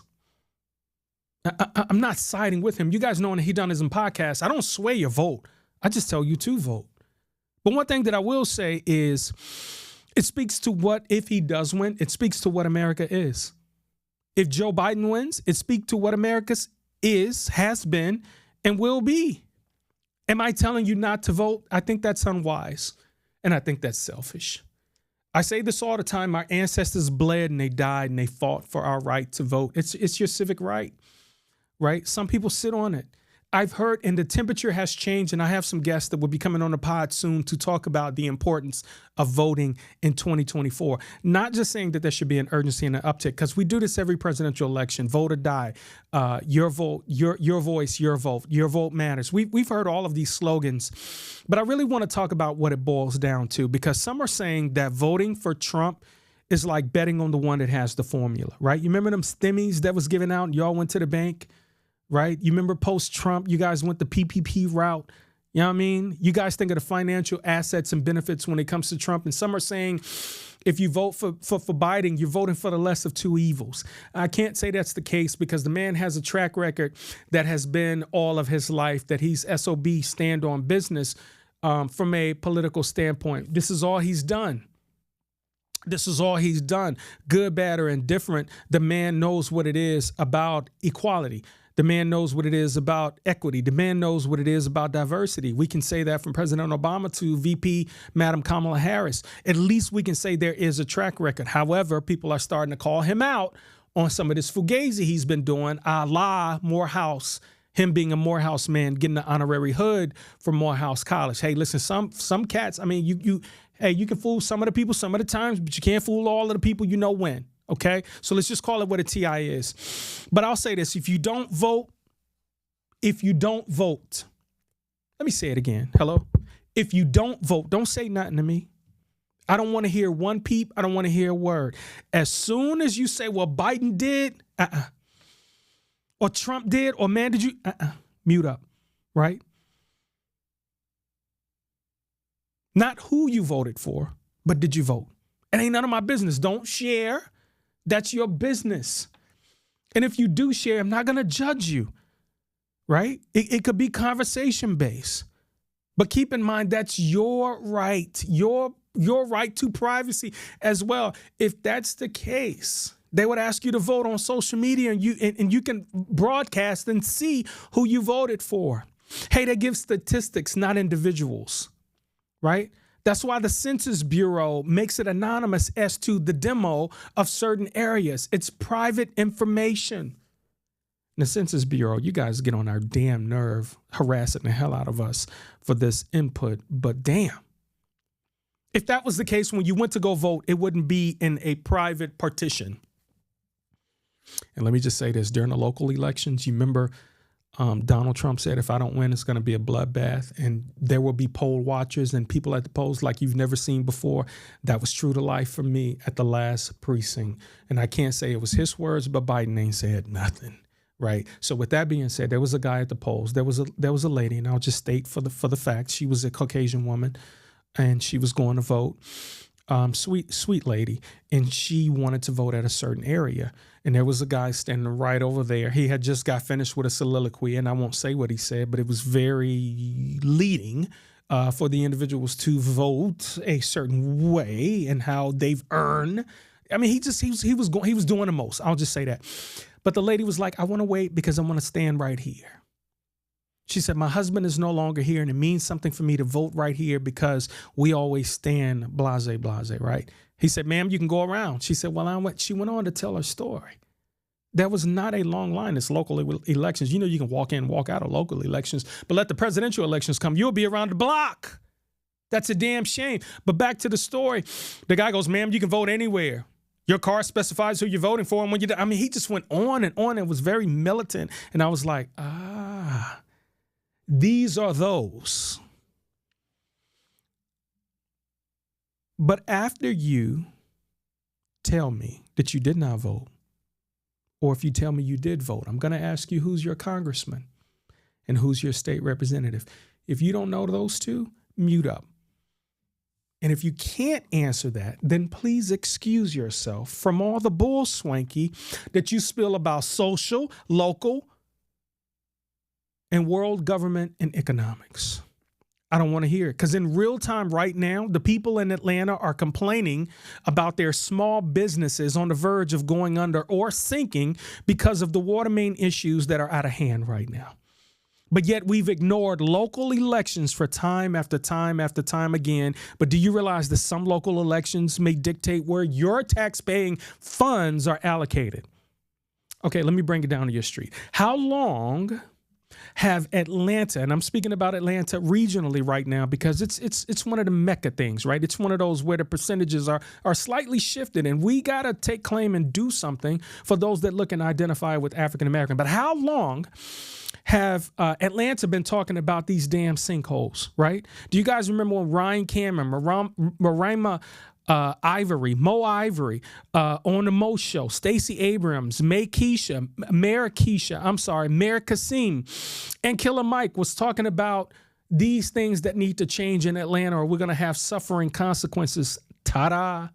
I'm not siding with him. You guys know on the HEDONiζm podcast, I don't sway your vote. I just tell you to vote. But one thing that I will say is it speaks to what, if he does win, it speaks to what America is. If Joe Biden wins, it speaks to what America is, has been, and will be. Am I telling you not to vote? I think that's unwise. And I think that's selfish. I say this all the time. Our ancestors bled and they died and they fought for our right to vote. It's your civic right. Right? Some people sit on it. I've heard, and the temperature has changed, and I have some guests that will be coming on the pod soon to talk about the importance of voting in 2024. Not just saying that there should be an urgency and an uptick, because we do this every presidential election. Vote or die. Your vote, your voice, your vote. Your vote matters. We've heard all of these slogans, but I really want to talk about what it boils down to, because some are saying that voting for Trump is like betting on the one that has the formula, right? You remember them stimmies that was given out and y'all went to the bank? Right? You remember post-Trump, you guys went the PPP route. You know what I mean? You guys think of the financial assets and benefits when it comes to Trump. And some are saying if you vote for Biden, you're voting for the less of two evils. I can't say that's the case because the man has a track record that has been all of his life, that he's SOB, stand on business from a political standpoint. This is all he's done. This is all he's done. Good, bad, or indifferent. The man knows what it is about equality. The man knows what it is about equity. The man knows what it is about diversity. We can say that from President Obama to VP Madam Kamala Harris. At least we can say there is a track record. However, people are starting to call him out on some of this fugazi he's been doing, a la Morehouse, him being a Morehouse man, getting the honorary hood from Morehouse College. Hey, listen, some cats, I mean, you can fool some of the people some of the times, but you can't fool all of the people you know when. Okay, so let's just call it what a TI is. But I'll say this, if you don't vote, let me say it again. Hello? If you don't vote, don't say nothing to me. I don't want to hear one peep. I don't want to hear a word. As soon as you say, well, Biden did, or Trump did, or man, did you, mute up, right? Not who you voted for, but did you vote? It ain't none of my business. Don't share. That's your business. And if you do share, I'm not going to judge you, right? It could be conversation based. But keep in mind, that's your right, your right to privacy as well. If that's the case, they would ask you to vote on social media and you can broadcast and see who you voted for. Hey, they give statistics, not individuals, right? That's why the Census Bureau makes it anonymous as to the demo of certain areas. It's private information. The Census Bureau, you guys get on our damn nerve, harassing the hell out of us for this input. But damn, if that was the case when you went to go vote, it wouldn't be in a private partition. And let me just say this, during the local elections, you remember Donald Trump said, if I don't win, it's going to be a bloodbath, and there will be poll watchers and people at the polls like you've never seen before. That was true to life for me at the last precinct. And I can't say it was his words, but Biden ain't said nothing, right? So with that being said, there was a guy at the polls. There was a lady, and I'll just state for the fact, she was a Caucasian woman, and she was going to vote. Sweet lady, and she wanted to vote at a certain area. And there was a guy standing right over there. He had just got finished with a soliloquy, and I won't say what he said, but it was very leading for the individuals to vote a certain way and how they've earned. I mean, he was doing the most. I'll just say that. But the lady was like, I want to wait because I want to stand right here. She said, my husband is no longer here, and it means something for me to vote right here because we always stand blase, right? He said, ma'am, you can go around. She said, well, she went on to tell her story. There was not a long line. It's local elections. You know, you can walk in, walk out of local elections, but let the presidential elections come. You'll be around the block. That's a damn shame. But back to the story. The guy goes, ma'am, you can vote anywhere. Your car specifies who you're voting for. And he just went on and was very militant. And I was like, these are those. But after you tell me that you did not vote, or if you tell me you did vote, I'm going to ask you who's your congressman and who's your state representative. If you don't know those two, mute up. And if you can't answer that, then please excuse yourself from all the bull swanky that you spill about social, local, and world government and economics. I don't want to hear it, because in real time right now, the people in Atlanta are complaining about their small businesses on the verge of going under or sinking because of the water main issues that are out of hand right now. But yet we've ignored local elections for time after time after time again. But do you realize that some local elections may dictate where your tax-paying funds are allocated? Okay, let me bring it down to your street. How long have Atlanta, and I'm speaking about Atlanta regionally right now because it's one of the Mecca things, right? It's one of those where the percentages are slightly shifted, and we got to take claim and do something for those that look and identify with African American. But how long have Atlanta been talking about these damn sinkholes, right? Do you guys remember when Ryan Cameron, Marima Mo Ivory on the Mo Show, Stacey Abrams, Mayor Kasim, and Killer Mike was talking about these things that need to change in Atlanta or we're going to have suffering consequences. Ta-da.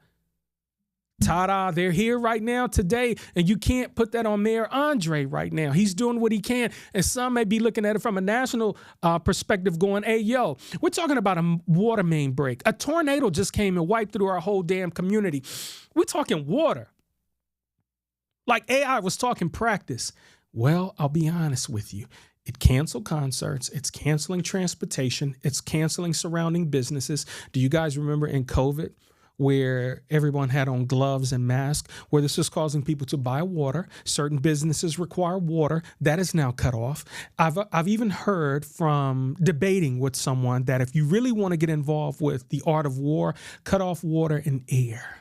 Ta-da, they're here right now today, and you can't put that on Mayor Andre right now. He's doing what he can, and some may be looking at it from a national perspective going, hey, yo, we're talking about a water main break. A tornado just came and wiped through our whole damn community. We're talking water. Like AI was talking practice. Well, I'll be honest with you. It canceled concerts. It's canceling transportation. It's canceling surrounding businesses. Do you guys remember in COVID where everyone had on gloves and masks, where this is causing people to buy water? Certain businesses require water. That is now cut off. I've even heard from debating with someone that if you really want to get involved with the art of war, cut off water and air.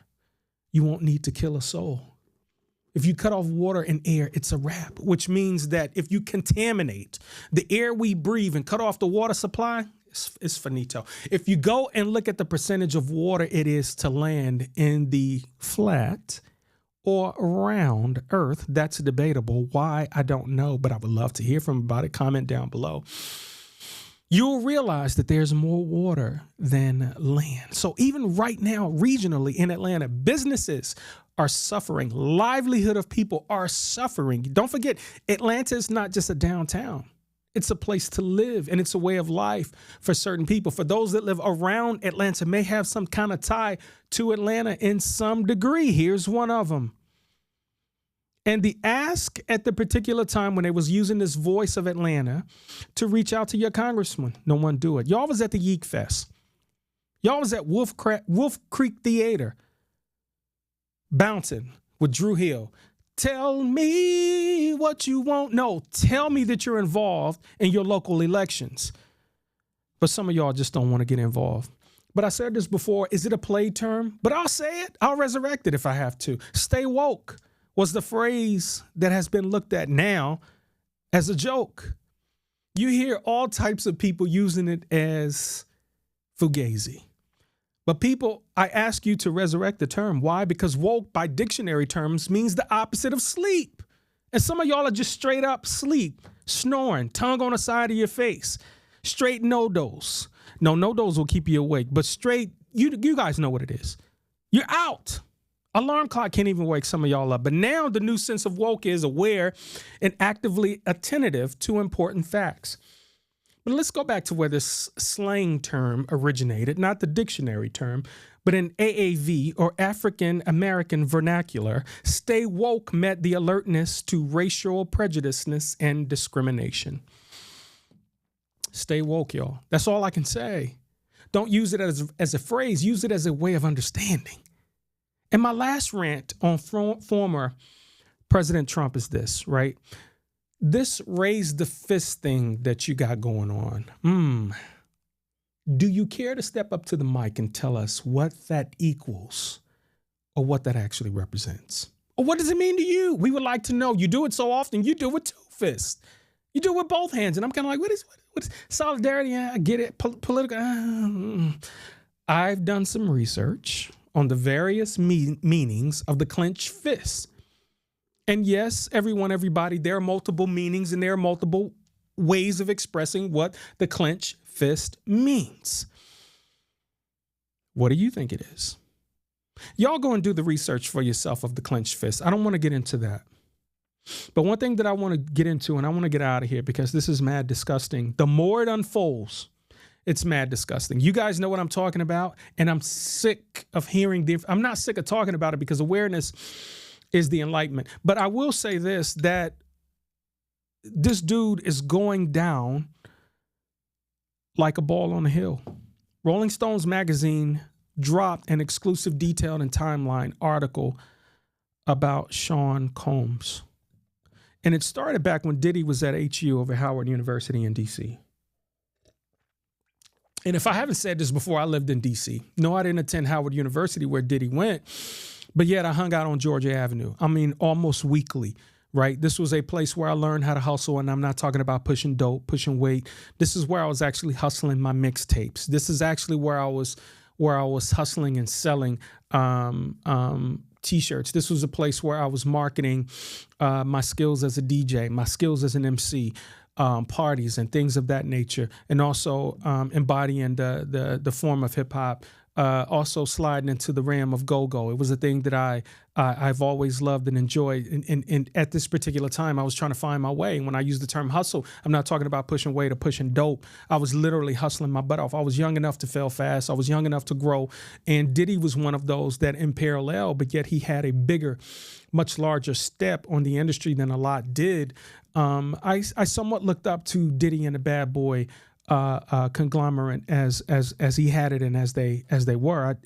You won't need to kill a soul. If you cut off water and air, it's a wrap, which means that if you contaminate the air we breathe and cut off the water supply, it's finito. If you go and look at the percentage of water it is to land in the flat or round Earth, that's debatable. Why? I don't know, but I would love to hear from about it. Comment down below. You'll realize that there's more water than land. So even right now, regionally in Atlanta, businesses are suffering. Livelihood of people are suffering. Don't forget, Atlanta is not just a downtown. It's a place to live, and it's a way of life for certain people. For those that live around Atlanta may have some kind of tie to Atlanta in some degree. Here's one of them. And the ask at the particular time when they was using this voice of Atlanta to reach out to your congressman, no one do it. Y'all was at the Yeek Fest. Y'all was at Wolf Creek Theater, bouncing with Drew Hill. Tell me what you want. No, tell me that you're involved in your local elections. But some of y'all just don't want to get involved. But I said this before. Is it a play term? But I'll say it. I'll resurrect it if I have to. Stay woke was the phrase that has been looked at now as a joke. You hear all types of people using it as fugazi. But people, I ask you to resurrect the term. Why? Because woke by dictionary terms means the opposite of sleep. And some of y'all are just straight up sleep, snoring, tongue on the side of your face, straight no-dos. No, no-dos will keep you awake, but straight, you guys know what it is. You're out. Alarm clock can't even wake some of y'all up. But now the new sense of woke is aware and actively attentive to important facts. But let's go back to where this slang term originated, not the dictionary term, but in AAV or African American vernacular. Stay woke meant the alertness to racial prejudiceness and discrimination. Stay woke, y'all. That's all I can say. Don't use it as a phrase. Use it as a way of understanding. And my last rant on former President Trump is this, right? This raise the fist thing that you got going on. Do you care to step up to the mic and tell us what that equals or what that actually represents? Or what does it mean to you? We would like to know. You do it so often. You do it with two fists. You do it with both hands. And I'm kind of like, what is solidarity? I get it. Political. I've done some research on the various meanings of the clenched fist. And yes, everybody, there are multiple meanings and there are multiple ways of expressing what the clenched fist means. What do you think it is? Y'all go and do the research for yourself of the clenched fist. I don't want to get into that. But one thing that I want to get into, and I want to get out of here because this is mad disgusting. The more it unfolds, it's mad disgusting. You guys know what I'm talking about, and I'm sick of hearing I'm not sick of talking about it because awareness is the enlightenment. But I will say this, that this dude is going down like a ball on a hill. Rolling Stones magazine dropped an exclusive detailed and timeline article about Sean Combs. And it started back when Diddy was at HU over Howard University in D.C. And if I haven't said this before, I lived in D.C. No, I didn't attend Howard University where Diddy went, but yet I hung out on Georgia Avenue. I mean, almost weekly, right? This was a place where I learned how to hustle, and I'm not talking about pushing dope, pushing weight. This is where I was actually hustling my mixtapes. This is actually where I was hustling and selling T-shirts. This was a place where I was marketing my skills as a DJ, my skills as an MC, parties and things of that nature, and also embodying the form of hip hop also sliding into the realm of go-go. It was a thing that I've always loved and enjoyed. And at this particular time, I was trying to find my way. And when I use the term hustle, I'm not talking about pushing weight or pushing dope. I was literally hustling my butt off. I was young enough to fail fast. I was young enough to grow. And Diddy was one of those that in parallel, but yet he had a bigger, much larger step on the industry than a lot did. I somewhat looked up to Diddy and the Bad Boy conglomerate as he had it and as they were.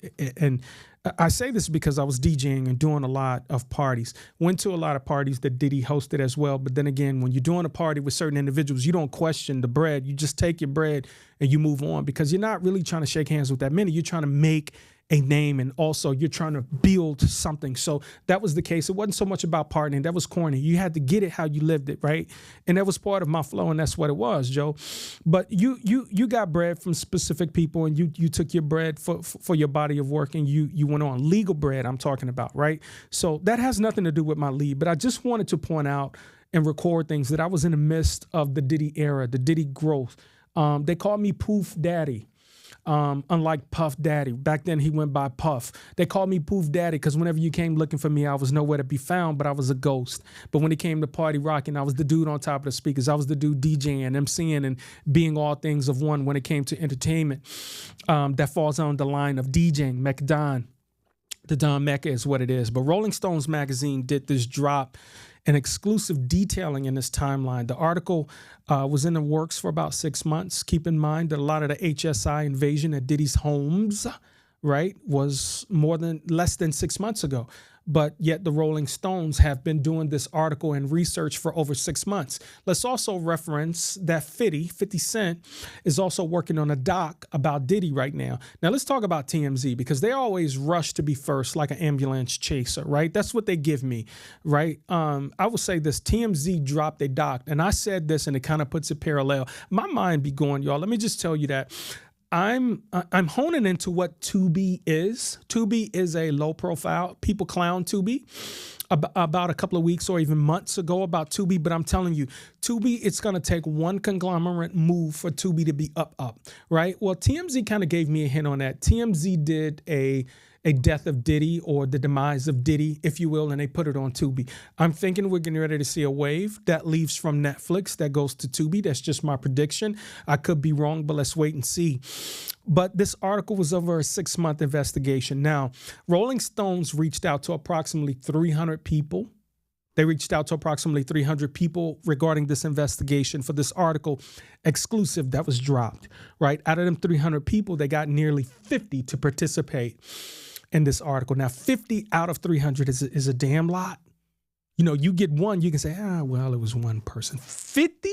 I say this because I was DJing and doing a lot of parties. Went to a lot of parties that Diddy hosted as well. But then again, when you're doing a party with certain individuals, you don't question the bread. You just take your bread and you move on, because you're not really trying to shake hands with that many. You're trying to make a name, and also you're trying to build something. So that was the case. It wasn't so much about partying. That was corny. You had to get it how you lived it, right? And that was part of my flow, and that's what it was, Joe. But you got bread from specific people, and you took your bread for your body of work, and you went on. Legal bread I'm talking about, right? So that has nothing to do with my lead, but I just wanted to point out and record things that I was in the midst of the Diddy era, the Diddy growth. They called me Poof Daddy. Unlike Puff Daddy. Back then he went by Puff. They called me Poof Daddy because whenever you came looking for me, I was nowhere to be found, but I was a ghost. But when it came to party rocking, I was the dude on top of the speakers. I was the dude DJing, MCing, and being all things of one when it came to entertainment. That falls on the line of DJing, McDon. The Don Mecca is what it is. But Rolling Stones magazine did this drop, an exclusive detailing in this timeline. The article was in the works for about 6 months. Keep in mind that a lot of the HSI invasion at Diddy's homes, right, was less than 6 months ago. But yet the Rolling Stones have been doing this article and research for over 6 months. Let's also reference that 50 Cent, is also working on a doc about Diddy right now. Now let's talk about TMZ, because they always rush to be first like an ambulance chaser, right? That's what they give me, right? I will say this, TMZ dropped a doc, and I said this and it kind of puts it parallel. My mind be going, y'all. Let me just tell you that I'm honing into what Tubi is. Tubi is a low profile. People clown Tubi about a couple of weeks or even months ago about Tubi, but I'm telling you, Tubi, it's going to take one conglomerate move for Tubi to be up, right? Well, TMZ kind of gave me a hint on that. TMZ did a death of Diddy, or the demise of Diddy, if you will, and they put it on Tubi. I'm thinking we're getting ready to see a wave that leaves from Netflix that goes to Tubi. That's just my prediction. I could be wrong, but let's wait and see. But this article was over a 6-month investigation. Now, Rolling Stones reached out to approximately 300 people. They reached out to approximately 300 people regarding this investigation for this article exclusive that was dropped, right? Out of them 300 people, they got nearly 50 to participate in this article. Now, 50 out of 300 is a damn lot. You know, you get one, you can say, well, it was one person. 50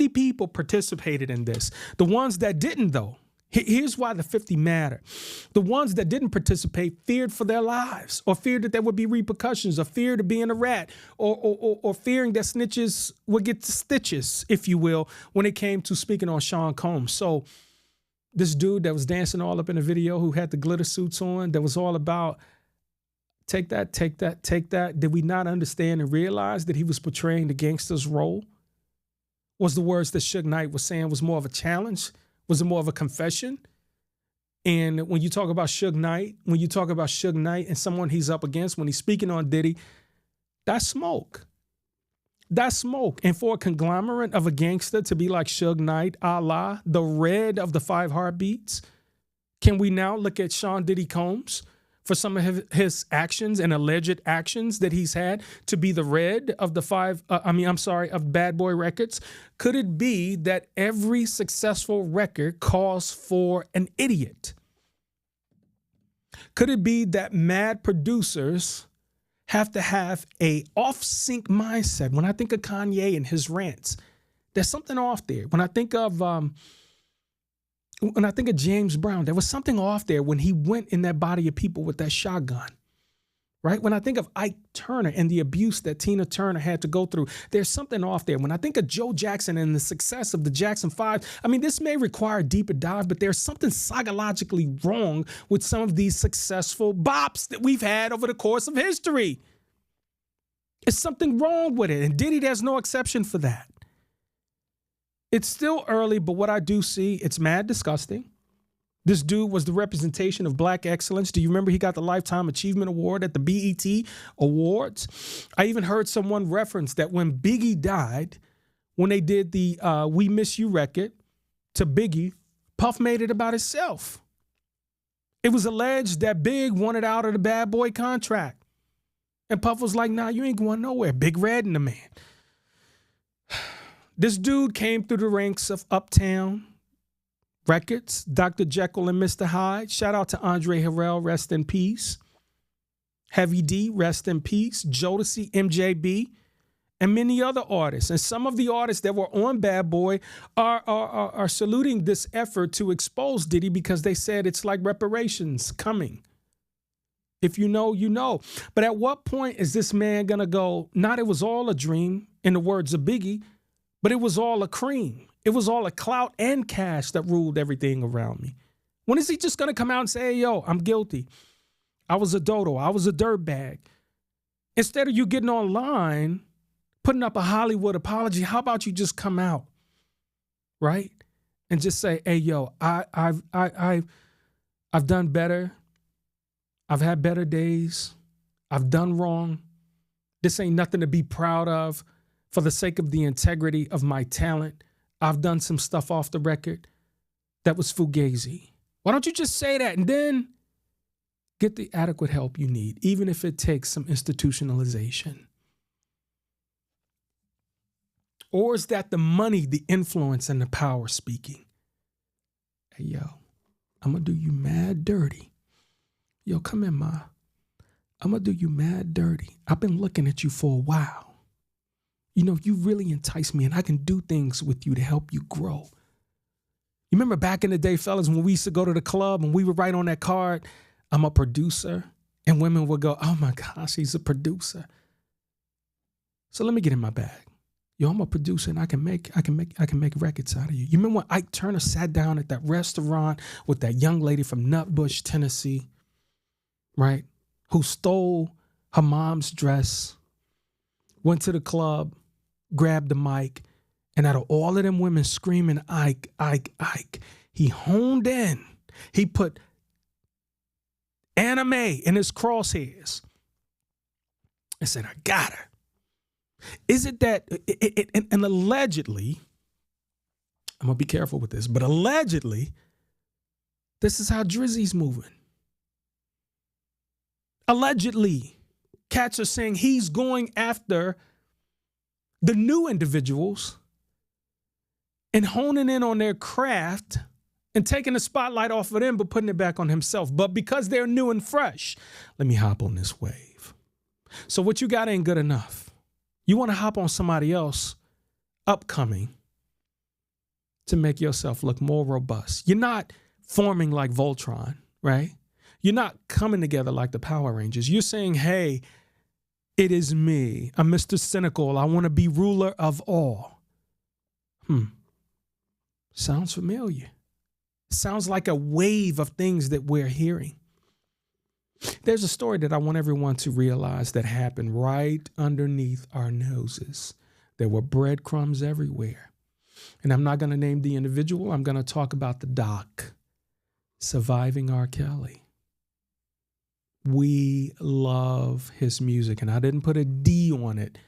people participated in this. The ones that didn't, though, here's why the 50 matter. The ones that didn't participate feared for their lives, or feared that there would be repercussions, or feared of being a rat, or fearing that snitches would get the stitches, if you will, when it came to speaking on Sean Combs. So this dude that was dancing all up in the video, who had the glitter suits on, that was all about take that, take that, take that. Did we not understand and realize that he was portraying the gangster's role? Was the words that Suge Knight was saying was more of a challenge? Was it more of a confession? And when you talk about Suge Knight, and someone he's up against, when he's speaking on Diddy, that's smoke. That's smoke. And for a conglomerate of a gangster to be like Suge Knight, Allah, the red of the 5 heartbeats, can we now look at Sean Diddy Combs for some of his actions and alleged actions that he's had to be the red of the of Bad Boy Records? Could it be that every successful record calls for an idiot? Could it be that mad producers have to have a off-sync mindset? When I think of Kanye and his rants, there's something off there. When I think of James Brown, there was something off there when he went in that body of people with that shotgun, right? When I think of Ike Turner and the abuse that Tina Turner had to go through, there's something off there. When I think of Joe Jackson and the success of the Jackson 5, I mean, this may require a deeper dive, but there's something psychologically wrong with some of these successful bops that we've had over the course of history. There's something wrong with it, and Diddy, there's no exception for that. It's still early, but what I do see, it's mad disgusting. This dude was the representation of black excellence. Do you remember he got the Lifetime Achievement Award at the BET Awards? I even heard someone reference that when Biggie died, when they did the We Miss You record to Biggie, Puff made it about himself. It was alleged that Big wanted out of the Bad Boy contract. And Puff was like, nah, you ain't going nowhere. Big Red and the man. This dude came through the ranks of Uptown Records, Dr. Jekyll and Mr. Hyde. Shout out to Andre Harrell, rest in peace. Heavy D, rest in peace. Jodeci, MJB, and many other artists. And some of the artists that were on Bad Boy are saluting this effort to expose Diddy because they said it's like reparations coming. If you know, you know. But at what point is this man going to go, not it was all a dream, in the words of Biggie, but it was all a cream. It was all a clout and cash that ruled everything around me. When is he just going to come out and say, hey, yo, I'm guilty. I was a dodo. I was a dirtbag. Instead of you getting online, putting up a Hollywood apology, how about you just come out, right? And just say, hey, yo, I've done better. I've had better days. I've done wrong. This ain't nothing to be proud of. For the sake of the integrity of my talent, I've done some stuff off the record that was fugazi. Why don't you just say that and then get the adequate help you need, even if it takes some institutionalization? Or is that the money, the influence, and the power speaking? Hey, yo, I'm going to do you mad dirty. Yo, come in, Ma. I'm going to do you mad dirty. I've been looking at you for a while. You know, you really entice me, and I can do things with you to help you grow. You remember back in the day, fellas, when we used to go to the club and we would write on that card, I'm a producer, and women would go, oh my gosh, he's a producer. So let me get in my bag. Yo, I'm a producer, and I can make records out of you. You remember when Ike Turner sat down at that restaurant with that young lady from Nutbush, Tennessee, right, who stole her mom's dress, went to the club, grabbed the mic, and out of all of them women screaming, Ike, Ike, Ike, he honed in. He put anime in his crosshairs and said, I got her. Is it that, and allegedly, I'm going to be careful with this, but allegedly, this is how Drizzy's moving. Allegedly, cats are saying he's going after the new individuals and honing in on their craft and taking the spotlight off of them, but putting it back on himself. But because they're new and fresh, let me hop on this wave. So what you got ain't good enough. You want to hop on somebody else upcoming to make yourself look more robust. You're not forming like Voltron, right? You're not coming together like the Power Rangers. You're saying, hey, it is me. I'm Mr. Cynical. I want to be ruler of all. Sounds familiar. Sounds like a wave of things that we're hearing. There's a story that I want everyone to realize that happened right underneath our noses. There were breadcrumbs everywhere. And I'm not going to name the individual. I'm going to talk about the doc, Surviving R. Kelly. We love his music, and I didn't put a D on it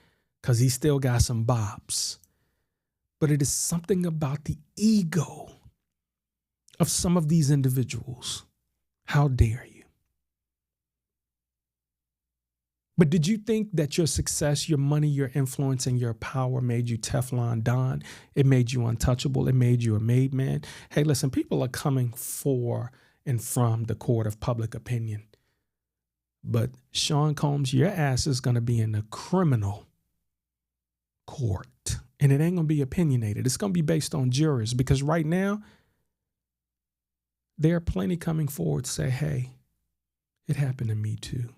because he still got some bops. But it is something about the ego of some of these individuals. How dare you? But did you think that your success, your money, your influence, and your power made you Teflon Don? It made you untouchable. It made you a made man. Hey, listen, people are coming for and from the court of public opinion. But Sean Combs, your ass is going to be in the criminal court. And it ain't going to be opinionated. It's going to be based on jurors. Because right now, there are plenty coming forward to say, hey, it happened to me too.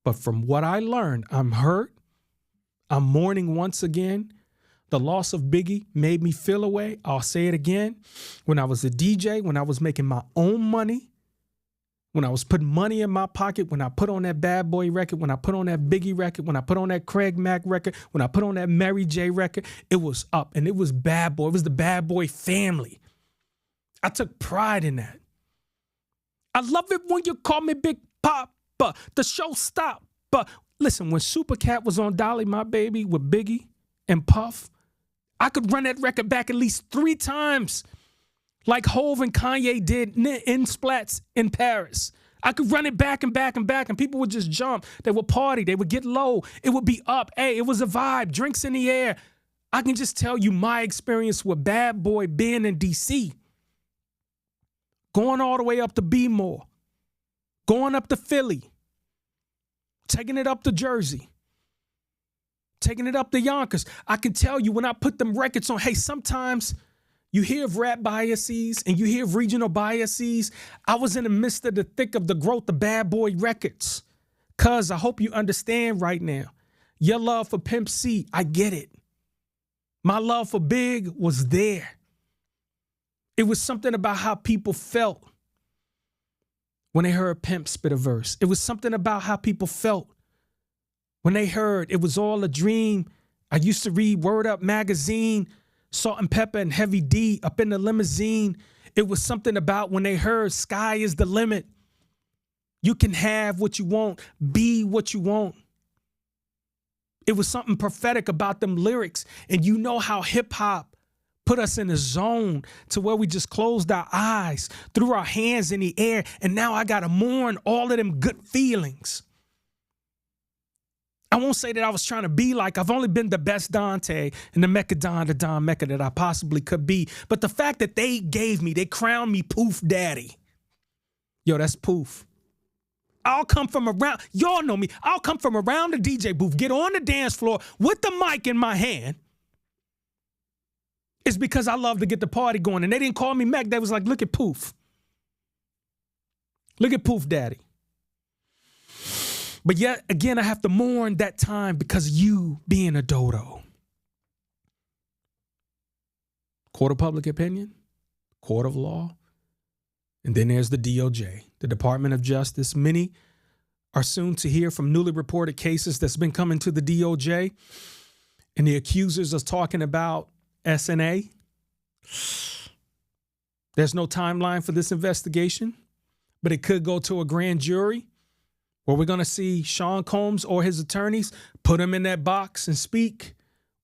But from what I learned, I'm hurt. I'm mourning once again. The loss of Biggie made me feel away. I'll say it again. When I was a DJ, when I was making my own money, when I was putting money in my pocket, when I put on that Bad Boy record, when I put on that Biggie record, when I put on that Craig Mack record, when I put on that Mary J record, it was up and it was Bad Boy. It was the Bad Boy family. I took pride in that. I love it when you call me Big Papa, the showstopper. Listen, when Super Cat was on Dolly My Baby with Biggie and Puff, I could run that record back at least 3 times, like Hov and Kanye did in Splats in Paris. I could run it back and back and back, and people would just jump. They would party. They would get low. It would be up. Hey, it was a vibe. Drinks in the air. I can just tell you my experience with Bad Boy being in D.C., going all the way up to B-More, going up to Philly, taking it up to Jersey, taking it up to Yonkers. I can tell you when I put them records on, hey, sometimes you hear of rap biases and you hear of regional biases. I was in the midst of the thick of the growth of Bad Boy Records. Cuz I hope you understand right now. Your love for Pimp C, I get it. My love for Big was there. It was something about how people felt when they heard Pimp spit a verse. It was something about how people felt when they heard It Was All a Dream. I used to read Word Up magazine, Salt and Pepper and Heavy D up in the limousine. It was something about when they heard Sky is the limit. You can have what you want, be what you want. It was something prophetic about them lyrics. And you know how hip hop put us in a zone to where we just closed our eyes, threw our hands in the air, and now I got to mourn all of them good feelings. I won't say that I was trying to be like, I've only been the best Dante and the Mecca Don, the Don Mecca that I possibly could be. But the fact that they crowned me Poof Daddy. Yo, that's Poof. I'll come from around, y'all know me, I'll come from around the DJ booth, get on the dance floor with the mic in my hand. It's because I love to get the party going. And they didn't call me Mac. They was like, look at Poof. Look at Poof Daddy. But yet again, I have to mourn that time because you being a dodo. Court of public opinion, court of law, and then there's the DOJ, the Department of Justice. Many are soon to hear from newly reported cases that's been coming to the DOJ, and the accusers are talking about SNA. There's no timeline for this investigation, but it could go to a grand jury where we're going to see Sean Combs or his attorneys put him in that box and speak,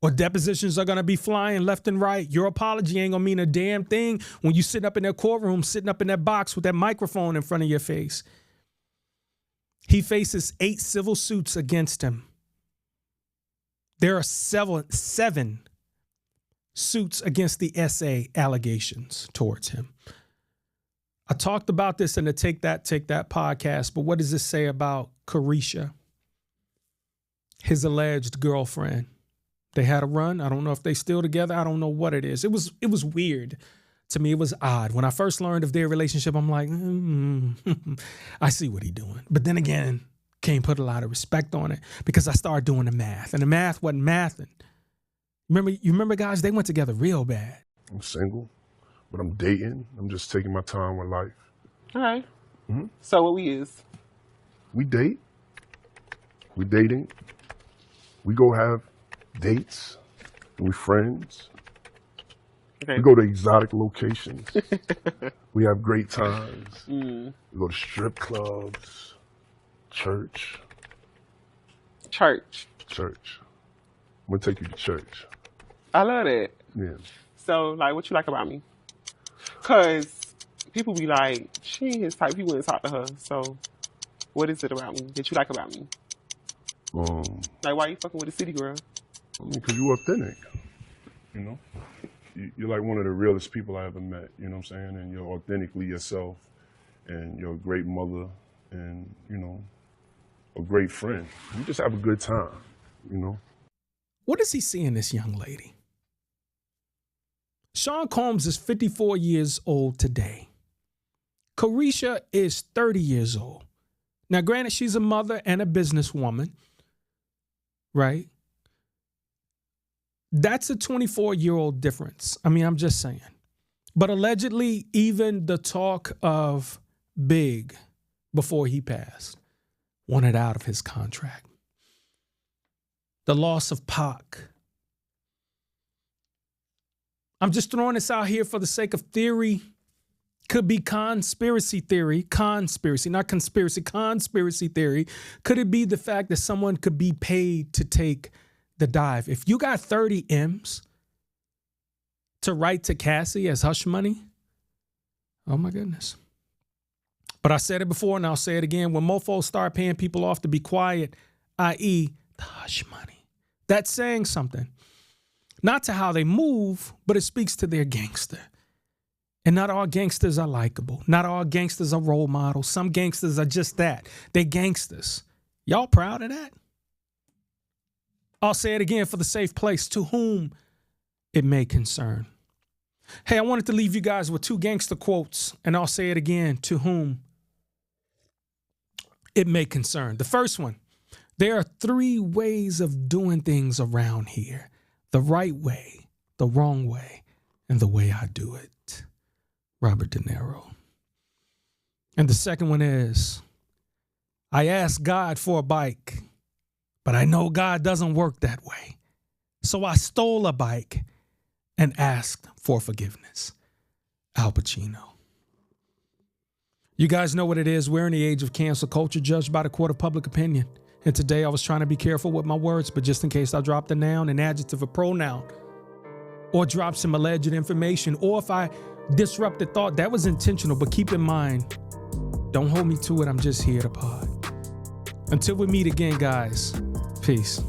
or depositions are going to be flying left and right. Your apology ain't going to mean a damn thing when you sit up in that courtroom, sitting up in that box with that microphone in front of your face. He faces 8 civil suits against him. There are seven suits against the SA allegations towards him. I talked about this in the Take That podcast, but what does this say about Carisha, his alleged girlfriend? They had a run. I don't know if they still together. I don't know what it is. It was weird to me. It was odd. When I first learned of their relationship, I'm like, I see what he's doing. But then again, can't put a lot of respect on it because I started doing the math, and the math wasn't mathing. You remember, guys, they went together real bad. I'm single, but I'm dating. I'm just taking my time with life. All right. Mm-hmm. So what we is? We date. We dating. We go have dates. And we friends. Okay. We go to exotic locations. We have great times. We go to strip clubs, church. Church. I'm gonna take you to church. I love that. Yeah. So, like, what you like about me? Because people be like, she ain't his type. He wouldn't talk to her. So, what is it about me that you like about me? Like, why you fucking with a city girl? I mean, because you authentic. You know? You're like one of the realest people I ever met. You know what I'm saying? And you're authentically yourself. And you're a great mother. And, you know, a great friend. You just have a good time. You know? What does he see in this young lady? Sean Combs is 54 years old today. Carisha is 30 years old. Now, granted, she's a mother and a businesswoman, right? That's a 24-year-old difference. I mean, I'm just saying. But allegedly, even the talk of Big before he passed wanted out of his contract. The loss of Pac. I'm just throwing this out here for the sake of theory Could be conspiracy theory, not conspiracy, conspiracy theory. Could it be the fact that someone could be paid to take the dive? If you got 30 M's to write to Cassie as hush money, oh my goodness. But I said it before and I'll say it again. When mofos start paying people off to be quiet, i.e. the hush money, that's saying something. Not to how they move, but it speaks to their gangster. And not all gangsters are likable. Not all gangsters are role models. Some gangsters are just that. They gangsters. Y'all proud of that? I'll say it again for the safe place, to whom it may concern. Hey, I wanted to leave you guys with 2 gangster quotes, and I'll say it again, to whom it may concern. The first one, there are 3 ways of doing things around here: the right way, the wrong way, and the way I do it. Robert De Niro. And the second one is, I asked God for a bike, but I know God doesn't work that way. So I stole a bike and asked for forgiveness. Al Pacino. You guys know what it is. We're in the age of cancel culture, judged by the court of public opinion. And today I was trying to be careful with my words, but just in case I dropped a noun, an adjective, a pronoun, or drop some alleged information, or if I disrupted thought, that was intentional. But keep in mind, don't hold me to it. I'm just here to pod. Until we meet again, guys. Peace.